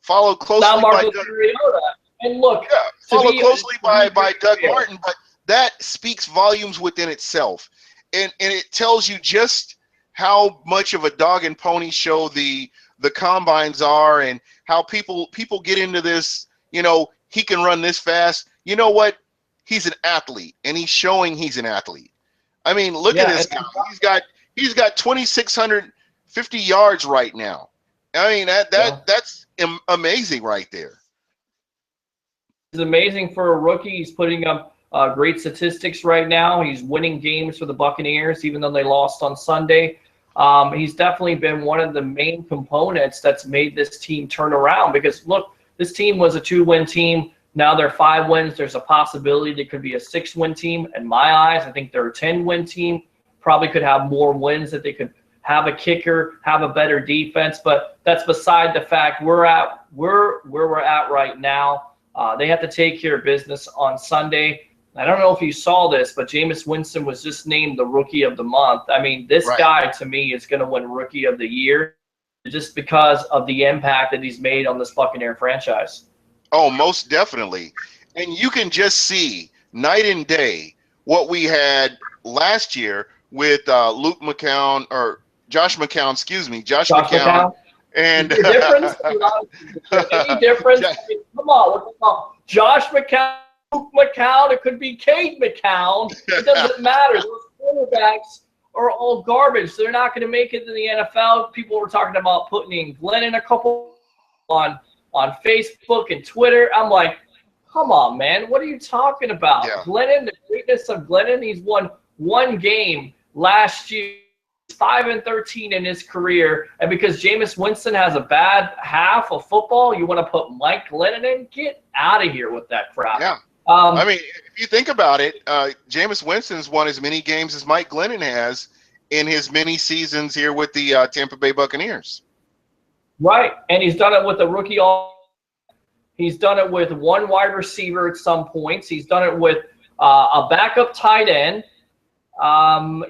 Followed closely Not Marcus by Mariota. And look, followed closely by Doug Martin, but that speaks volumes within itself. And it tells you just how much of a dog and pony show the combines are, and how people get into this, he can run this fast. You know what? He's an athlete, and he's showing he's an athlete. I mean, look at this guy. He's got 2,650 yards right now. I mean, that's amazing right there. It's amazing for a rookie. He's putting up great statistics right now. He's winning games for the Buccaneers, even though they lost on Sunday. He's definitely been one of the main components that's made this team turn around, because, look, this team was a 2-win team. Now they're 5 wins. There's a possibility they could be a 6-win team. In my eyes, I think they're a 10-win team. Probably could have more wins, that they could have a kicker, have a better defense. But that's beside the fact. Where we're at right now. They have to take care of business on Sunday. I don't know if you saw this, but Jameis Winston was just named the Rookie of the Month. I mean, this guy, to me, is going to win Rookie of the Year just because of the impact that he's made on this Buccaneer franchise. Oh, most definitely. And you can just see night and day what we had last year with Josh McCown. And any difference? Any difference? I mean, come on, we're talking about Josh McCown, Luke McCown. It could be Cade McCown. It doesn't matter. Those quarterbacks are all garbage. They're not going to make it to the NFL. People were talking about putting in Glennon a couple on Facebook and Twitter. I'm like, come on, man. What are you talking about? Yeah. Glennon, the greatness of Glennon, he's won one game last year. 5-13 in his career, and because Jameis Winston has a bad half of football, you want to put Mike Glennon in? Get out of here with that crap. Yeah. I mean, if you think about it, Jameis Winston's won as many games as Mike Glennon has in his many seasons here with the Tampa Bay Buccaneers. Right, and he's done it with a rookie. He's done it with one wide receiver at some points. He's done it with a backup tight end.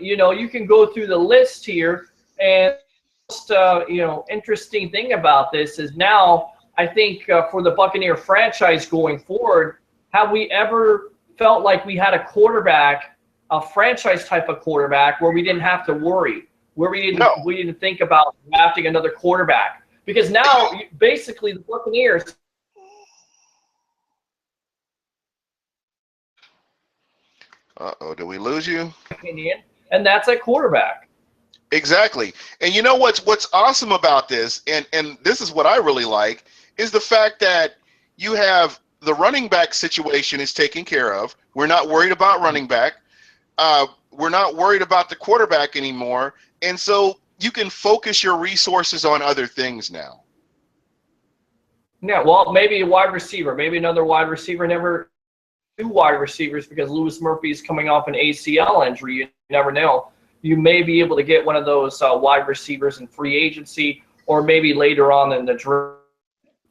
You can go through the list here, and most, interesting thing about this is now I think for the Buccaneer franchise going forward, have we ever felt like we had a quarterback, a franchise type of quarterback, where we didn't have to worry, where we didn't think about drafting another quarterback? Because now basically the Buccaneers. Uh-oh, did we lose you? And that's at quarterback. Exactly. And you know what's awesome about this, and this is what I really like, is the fact that you have the running back situation is taken care of. We're not worried about running back. We're not worried about the quarterback anymore. And so you can focus your resources on other things now. Yeah, well, maybe a wide receiver, maybe another wide receiver, never two wide receivers, because Louis Murphy is coming off an ACL injury. You never know. You may be able to get one of those wide receivers in free agency, or maybe later on in the draft.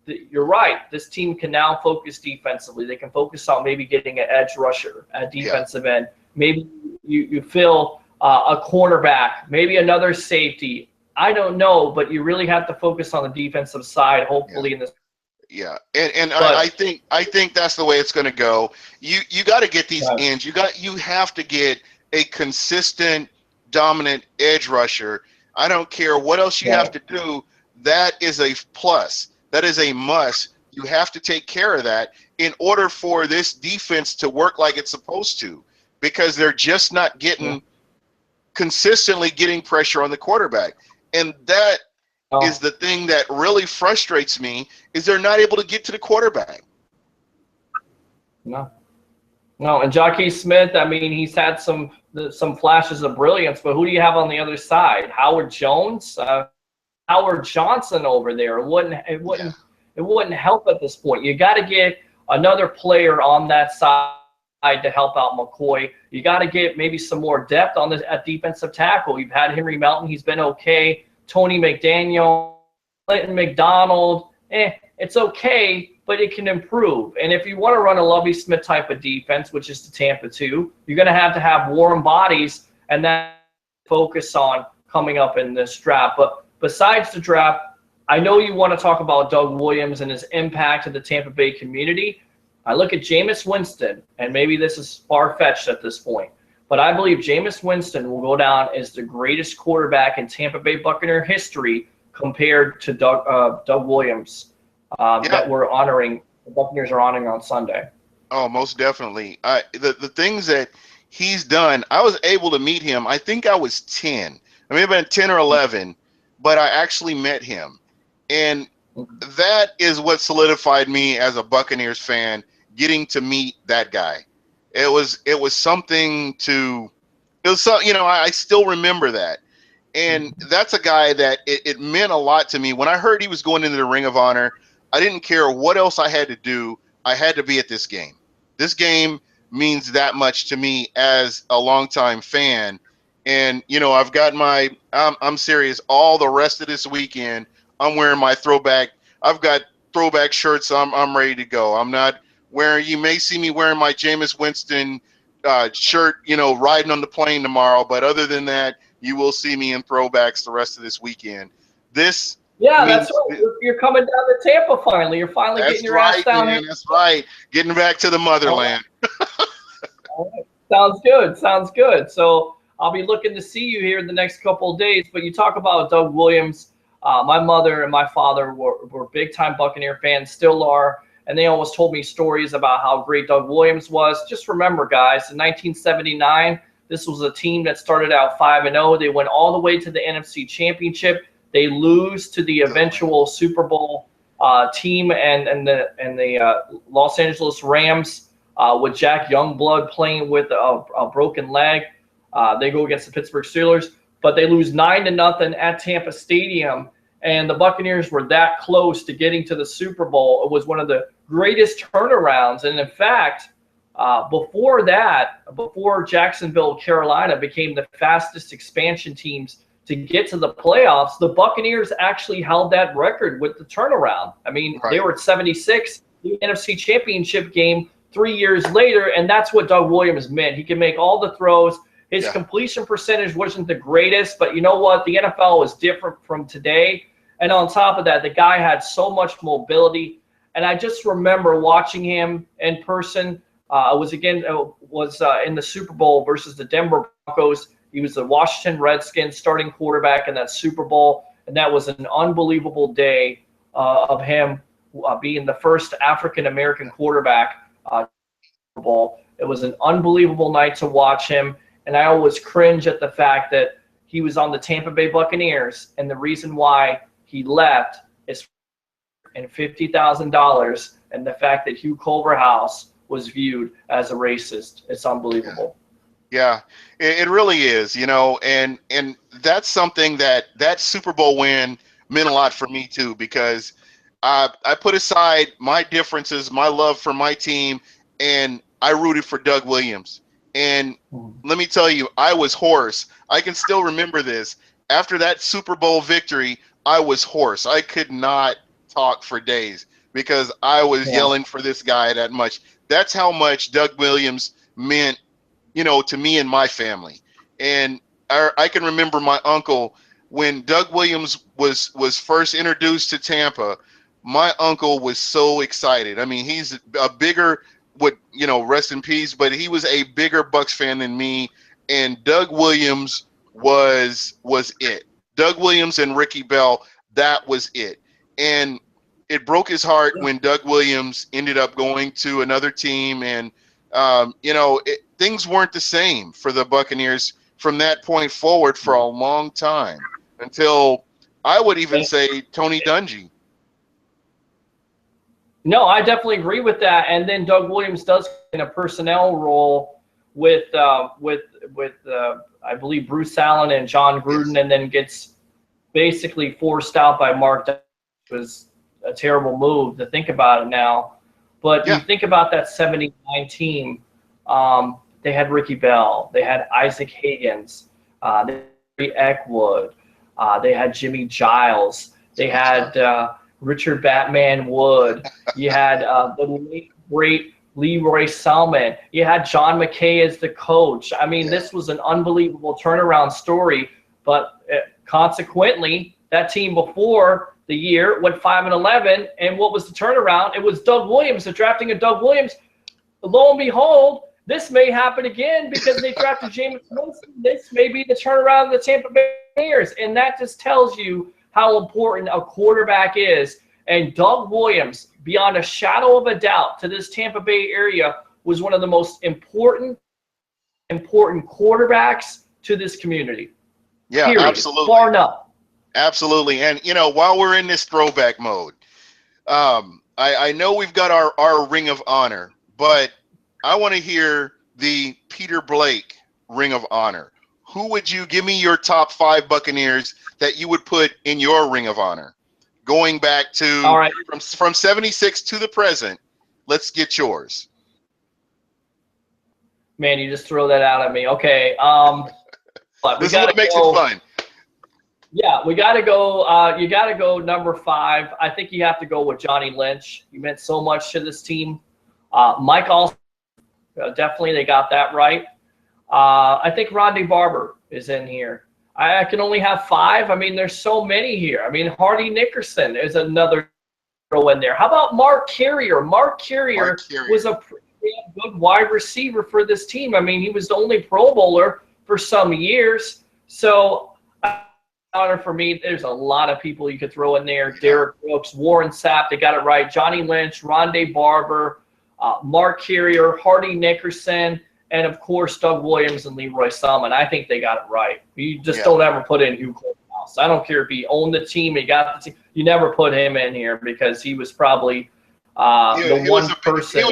You're right. This team can now focus defensively. They can focus on maybe getting an edge rusher at defensive end. Maybe you fill a cornerback, maybe another safety. I don't know, but you really have to focus on the defensive side, hopefully, in this. Yeah, and I But think that's the way it's going to go. You got to get these uh, ends. You have to get a consistent, dominant edge rusher. I don't care what else you have right. to do. That is a plus. That is a must. You have to take care of that in order for this defense to work like it's supposed to, because they're just not Yeah. getting consistently getting pressure on the quarterback, and that is No, the thing that really frustrates me is they're not able to get to the quarterback. no, no. And Jockey Smith, I mean, he's had some flashes of brilliance, but who do you have on the other side? Howard Jones, Howard Johnson over there. Yeah, It wouldn't help at this point. You got to get another player on that side to help out McCoy. You got to get maybe some more depth on this at defensive tackle. You've had Henry Melton, he's been okay. Tony McDaniel, Clinton McDonald, it's okay, but it can improve. And if you want to run a Lovie Smith type of defense, which is the Tampa 2, you're going to have warm bodies, and that focus on coming up in this draft. But besides the draft, I know you want to talk about Doug Williams and his impact to the Tampa Bay community. I look at Jameis Winston, and maybe this is far-fetched at this point, but I believe Jameis Winston will go down as the greatest quarterback in Tampa Bay Buccaneer history compared to Doug Williams yeah. that the Buccaneers are honoring on Sunday. Oh, most definitely. The things that he's done, I was able to meet him. I think I was 10. I may have been 10 or 11, but I actually met him. And that is what solidified me as a Buccaneers fan, getting to meet that guy. It was something to it was so, I still remember that. And that's a guy that it meant a lot to me. When I heard he was going into the Ring of Honor, I didn't care what else I had to do. I had to be at this game. This game means that much to me as a longtime fan. And I've got I'm serious. All the rest of this weekend, I'm wearing my throwback. I've got throwback shirts. I'm ready to go. I'm not wearing. You may see me wearing my Jameis Winston shirt. Riding on the plane tomorrow. But other than that, you will see me in throwbacks the rest of this weekend. This Yeah, that's means right. You're coming down to Tampa finally. You're finally getting that's your ass right, down here. man. That's right. Getting back to the motherland. All right. Sounds good. Sounds good. So I'll be looking to see you here in the next couple of days. But you talk about Doug Williams. My mother and my father were big time Buccaneer fans, still are. And they always told me stories about how great Doug Williams was. Just remember, guys, in 1979, this was a team that started out 5-0. They went all the way to the NFC Championship. They lose to the eventual Super Bowl team and the Los Angeles Rams with Jack Youngblood playing with a broken leg. They go against the Pittsburgh Steelers, but they lose 9-0 at Tampa Stadium. And the Buccaneers were that close to getting to the Super Bowl. It was one of the greatest turnarounds. And in fact, before Jacksonville, Carolina became the fastest expansion teams to get to the playoffs, the Buccaneers actually held that record with the turnaround. I mean, Right. they were at 76, the NFC Championship game 3 years later, and that's what Doug Williams meant. He could make all the throws. His completion percentage wasn't the greatest, but you know what? The NFL was different from today. And on top of that, the guy had so much mobility. And I just remember watching him in person. Was in the Super Bowl versus the Denver Broncos. He was the Washington Redskins starting quarterback in that Super Bowl, and that was an unbelievable day of him being the first African-American quarterback Super Bowl. It was an unbelievable night to watch him, and I always cringe at the fact that he was on the Tampa Bay Buccaneers, and the reason why he left is $50,000, and the fact that Hugh Culverhouse was viewed as a racist. It's unbelievable. Yeah, it really is, and that's something that Super Bowl win meant a lot for me too, because I put aside my differences, my love for my team, and I rooted for Doug Williams. And let me tell you, I was hoarse. I can still remember this. After that Super Bowl victory, I was hoarse. I could not talk for days because I was yelling for this guy that much. That's how much Doug Williams meant, to me and my family. And I can remember my uncle when Doug Williams was first introduced to Tampa. my uncle was so excited. I mean, he's a bigger, rest in peace, but he was a bigger Bucs fan than me. And Doug Williams was it. Doug Williams and Ricky Bell, that was it. And it broke his heart when Doug Williams ended up going to another team, and things weren't the same for the Buccaneers from that point forward for a long time, until I would even say Tony Dungy. No, I definitely agree with that. And then Doug Williams does in a personnel role with I believe Bruce Allen and John Gruden, and then gets basically forced out by Mark. It was a terrible move to think about it now. But you think about that 79 team, they had Ricky Bell, they had Isaac Higgins, they had Eckwood, they had Jimmy Giles, they had Richard Batman Wood, you had the late great Leroy Selman, you had John McKay as the coach. I mean, this was an unbelievable turnaround story, but consequently, that team before the year went 5-11, and what was the turnaround? It was Doug Williams, the drafting of Doug Williams. Lo and behold, this may happen again because they drafted Jameis Winston. This may be the turnaround of the Tampa Bay Buccaneers, and that just tells you how important a quarterback is. And Doug Williams, beyond a shadow of a doubt, to this Tampa Bay area, was one of the most important quarterbacks to this community. Yeah, period. Absolutely. Bar none. Absolutely. And, while we're in this throwback mode, I know we've got our Ring of Honor, but I want to hear the Peter Blake Ring of Honor. Who would you give me your top 5 Buccaneers that you would put in your Ring of Honor? Going back to all right. from 76 to the present, let's get yours. Man, you just throw that out at me. Okay. This is what makes it fun. Yeah, we got to go. You got to go number 5. I think you have to go with Johnny Lynch. He meant so much to this team. Mike also, definitely they got that right. I think Rondé Barber is in here. I can only have 5. I mean, there's so many here. I mean, Hardy Nickerson is another throw in there. How about Mark Carrier? Mark Carrier was a pretty good wide receiver for this team. I mean, he was the only Pro Bowler for some years. So, honor for me, there's a lot of people you could throw in there. Derek Brooks, Warren Sapp, they got it right. Johnny Lynch, Rondé Barber, Mark Carrier, Hardy Nickerson, and, of course, Doug Williams and Leroy Selman. I think they got it right. You just don't ever put in Hugh Courthouse. I don't care if he owned the team, he got the team. You never put him in here because he was probably the one person.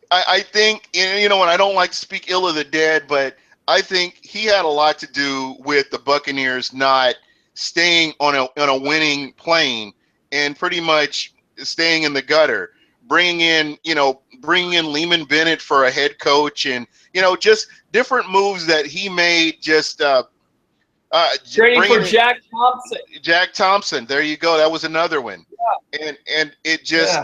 I think, and I don't like to speak ill of the dead, but I think he had a lot to do with the Buccaneers not staying on a winning plane and pretty much staying in the gutter. Bringing in Lehman Bennett for a head coach, and just different moves that he made. Just trading for Jack Thompson. Jack Thompson, there you go. That was another one. Yeah. And it just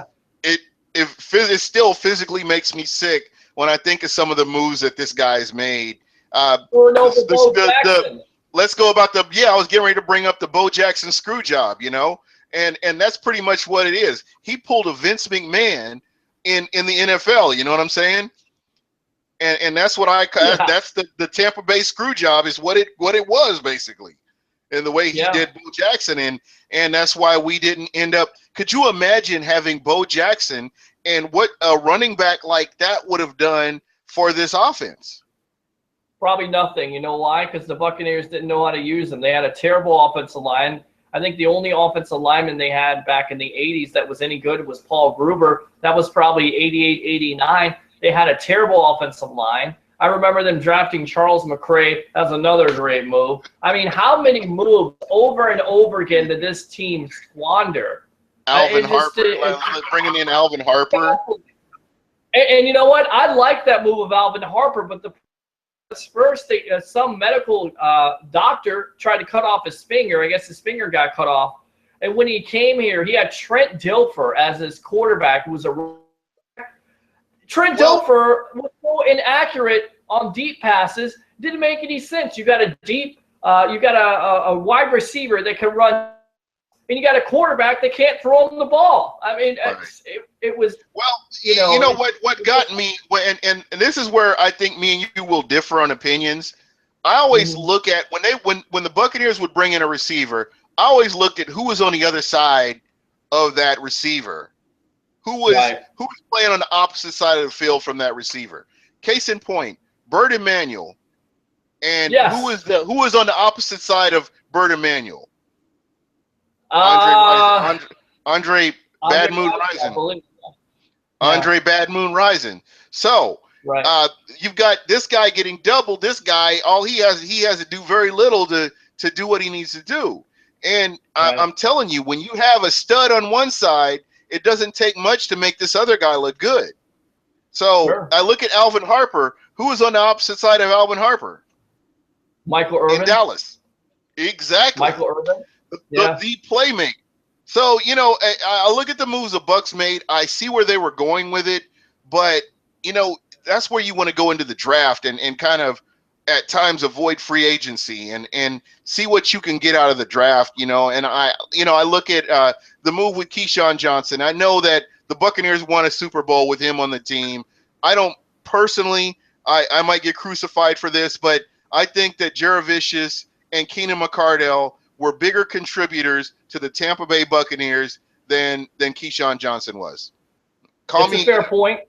it still physically makes me sick when I think of some of the moves that this guy's made. Let's go about I was getting ready to bring up the Bo Jackson screw job. And that's pretty much what it is. He pulled a Vince McMahon in the NFL. You know what I'm saying? And that's what that's the Tampa Bay screw job is what it was basically, and the way he did Bo Jackson, and that's why we didn't end up. Could you imagine having Bo Jackson and what a running back like that would have done for this offense? Probably nothing. You know why? Because the Buccaneers didn't know how to use them. They had a terrible offensive line. I think the only offensive lineman they had back in the 80s that was any good was Paul Gruber. That was probably 88, 89. They had a terrible offensive line. I remember them drafting Charles McCray. That's another great move. I mean, how many moves over and over again did this team squander? Bringing in Alvin Harper. And you know what? I like that move of Alvin Harper, but first, some medical doctor tried to cut off his finger. I guess his finger got cut off. And when he came here, he had Trent Dilfer as his quarterback, who was Trent Dilfer was so inaccurate on deep passes. Didn't make any sense. You got a wide receiver that can run and you got a quarterback that can't throw him the ball. I mean, Right. it was. Well, you know, what got me, and this is where I think me and you will differ on opinions. I always look at when the Buccaneers would bring in a receiver, I always looked at who was on the other side of that receiver. Who was playing on the opposite side of the field from that receiver? Case in point, Bert Emanuel. And who was on the opposite side of Bert Emanuel? Andre Bad Moon Rising. Andre Bad Moon Rising. So you've got this guy getting doubled. This guy, all he has to do very little to do what he needs to do. And I'm telling you, when you have a stud on one side, it doesn't take much to make this other guy look good. So I look at Alvin Harper. Who was on the opposite side of Alvin Harper? Michael Irvin. In Dallas. Exactly. Michael Irvin. The playmaker. So, I look at the moves the Bucs made. I see where they were going with it. But, that's where you want to go into the draft and kind of at times avoid free agency and see what you can get out of the draft, And I look at the move with Keyshawn Johnson. I know that the Buccaneers won a Super Bowl with him on the team. I don't personally, I might get crucified for this, but I think that Jaravicius and Keenan McCardell were bigger contributors to the Tampa Bay Buccaneers than Keyshawn Johnson was. It's a fair point.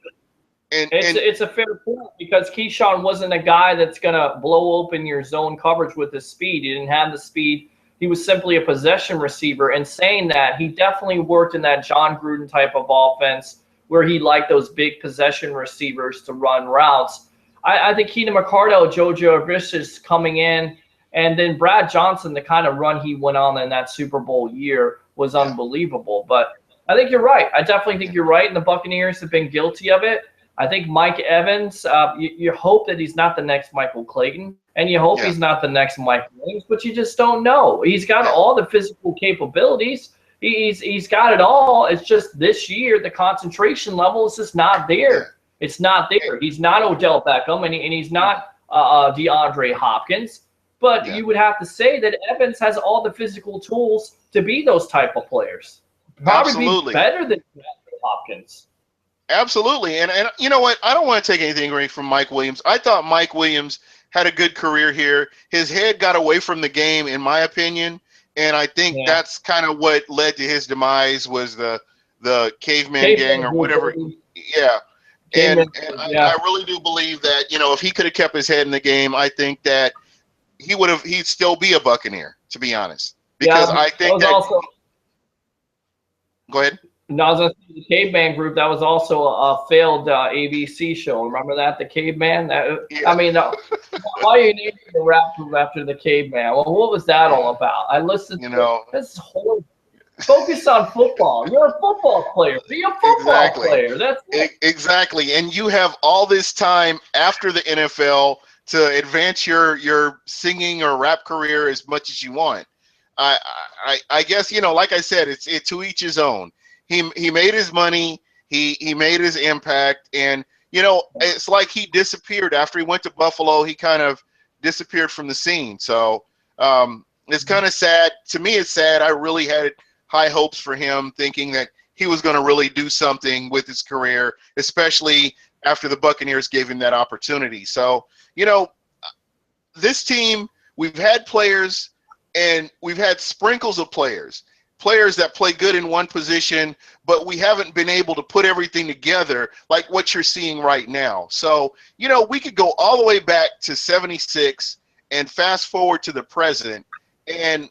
It's a fair point because Keyshawn wasn't a guy that's going to blow open your zone coverage with his speed. He didn't have the speed. He was simply a possession receiver. And saying that, he definitely worked in that John Gruden type of offense where he liked those big possession receivers to run routes. I think Keenan McCardell, Jojo Abrishis coming in, and then Brad Johnson, the kind of run he went on in that Super Bowl year was unbelievable. But I think you're right. I definitely think you're right, and the Buccaneers have been guilty of it. I think Mike Evans, you hope that he's not the next Michael Clayton, and you hope he's not the next Mike Williams, but you just don't know. He's got all the physical capabilities. He's got it all. It's just this year the concentration level is just not there. It's not there. He's not Odell Beckham, and he's not DeAndre Hopkins. But you would have to say that Evans has all the physical tools to be those type of players. Probably be better than DeAndre Hopkins. Absolutely. And you know what? I don't want to take anything away from Mike Williams. I thought Mike Williams had a good career here. His head got away from the game, in my opinion. And I think that's kind of what led to his demise was the caveman gang or whatever. Yeah. And I really do believe that, if he could have kept his head in the game, I think that he'd still be a Buccaneer, to be honest. Because I think that also, go ahead. No, I was going to say the Caveman Group, that was also a failed ABC show. Remember that, the Caveman? I mean, why are you naming the rap group after the Caveman? Well, what was that all about? I listened to this is horrible. Focus on football. You're a football player. Be a football player. That's it. Exactly. And you have all this time after the NFL to advance your singing or rap career as much as you want. I guess, like I said, it's to each his own. He made his money. He made his impact. And, it's like he disappeared after he went to Buffalo. He kind of disappeared from the scene. So it's kind of sad. To me, it's sad. I really had high hopes for him, thinking that he was going to really do something with his career, especially after the Buccaneers gave him that opportunity. So, this team, we've had players and we've had sprinkles of players that play good in one position, but we haven't been able to put everything together like what you're seeing right now. So, we could go all the way back to 76 and fast forward to the present. And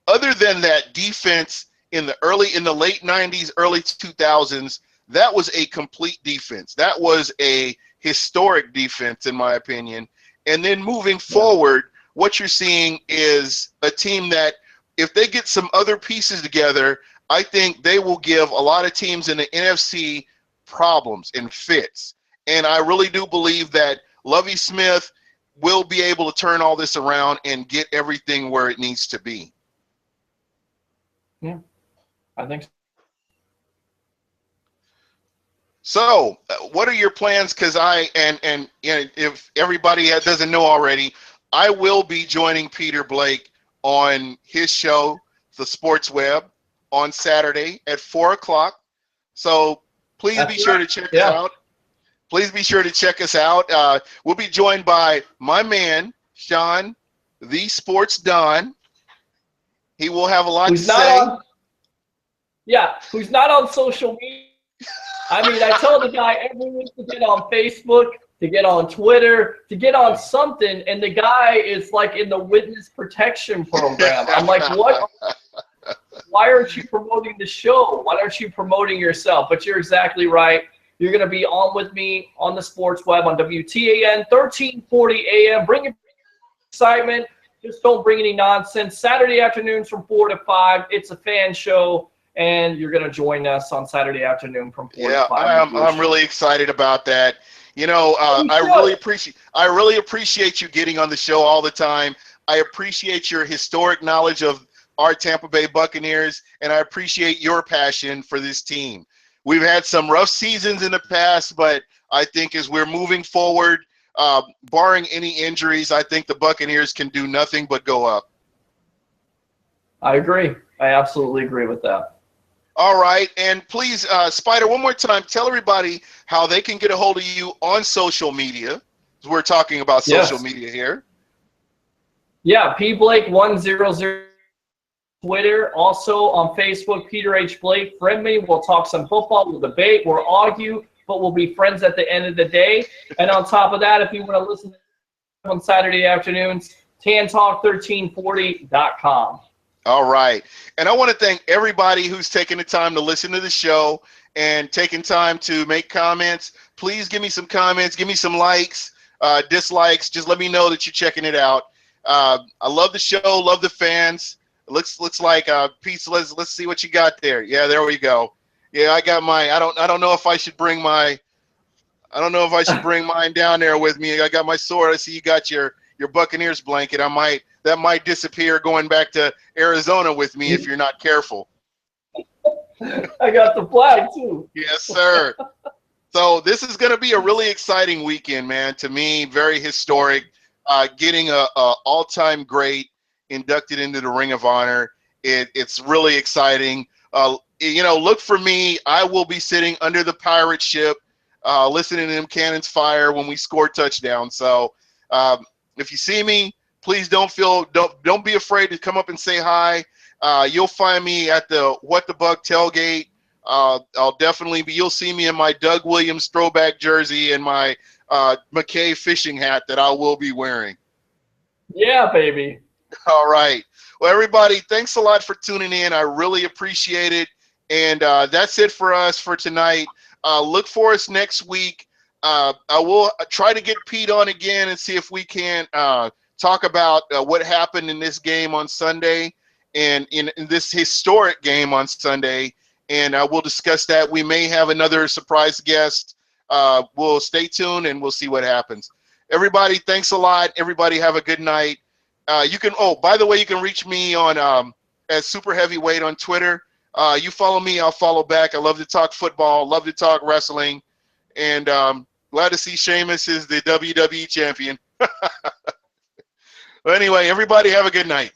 other than that defense in the late 90s, early 2000s, that was a complete defense. That was a historic defense, in my opinion. And then moving forward, what you're seeing is a team that, if they get some other pieces together, I think they will give a lot of teams in the NFC problems and fits. And I really do believe that Lovie Smith will be able to turn all this around and get everything where it needs to be. Yeah, I think so. So, what are your plans? Because if everybody doesn't know already, I will be joining Peter Blake on his show, the Sports Web on Saturday at 4 o'clock. So please be sure to check us out. Please be sure to check us out. We'll be joined by my man, Sean, the Sports Don. He will have a lot to say. Who's not on social media. I mean, I tell the guy every week to get on Facebook, to get on Twitter, to get on something, and the guy is like in the witness protection program. I'm like, what? Why aren't you promoting the show? Why aren't you promoting yourself? But you're exactly right. You're going to be on with me on the Sports Web on WTAN, 1340 AM. Bring your excitement. Just don't bring any nonsense. Saturday afternoons from 4 to 5. It's a fan show, and you're going to join us on Saturday afternoon from 4 to 5. I'm really excited about that. You know, I really appreciate you getting on the show all the time. I appreciate your historic knowledge of our Tampa Bay Buccaneers, and I appreciate your passion for this team. We've had some rough seasons in the past, but I think as we're moving forward, barring any injuries, I think the Buccaneers can do nothing but go up. I agree. I absolutely agree with that. All right, and please, Spider, one more time, tell everybody how they can get a hold of you on social media. We're talking about social media here. Yeah, pblake100 Twitter, also on Facebook, Peter H. Blake. Friend me. We'll talk some football. We'll debate. We'll argue, but we'll be friends at the end of the day. And on top of that, if you want to listen on Saturday afternoons, tantalk1340.com. All right. And I want to thank everybody who's taking the time to listen to the show and taking time to make comments. Please give me some comments. Give me some likes, dislikes. Just let me know that you're checking it out. I love the show. Love the fans. Looks like Pete. Let's see what you got there. Yeah, there we go. Yeah, I got my. I don't know if I should bring my. I don't know if I should bring mine down there with me. I got my sword. I see you got your Buccaneers blanket. That might disappear going back to Arizona with me if you're not careful. I got the flag too. Yes, sir. So this is going to be a really exciting weekend, man. To me, very historic. Getting a all-time great inducted into the Ring of Honor. It's really exciting. Look for me. I will be sitting under the pirate ship, listening to them cannons fire when we score touchdowns. So if you see me, please don't be afraid to come up and say hi. You'll find me at the What the Buck tailgate. I'll definitely be. You'll see me in my Doug Williams throwback jersey and my McKay fishing hat that I will be wearing. Yeah, baby. All right. Well, everybody, thanks a lot for tuning in. I really appreciate it. And that's it for us for tonight. Look for us next week. I will try to get Pete on again and see if we can talk about what happened in this game on Sunday and in this historic game on Sunday. And we'll discuss that. We may have another surprise guest. We'll stay tuned and we'll see what happens. Everybody, thanks a lot. Everybody have a good night. By the way, you can reach me on as Super Heavyweight on Twitter. You follow me, I'll follow back. I love to talk football, love to talk wrestling, and glad to see Sheamus is the WWE champion. Well, anyway, everybody have a good night.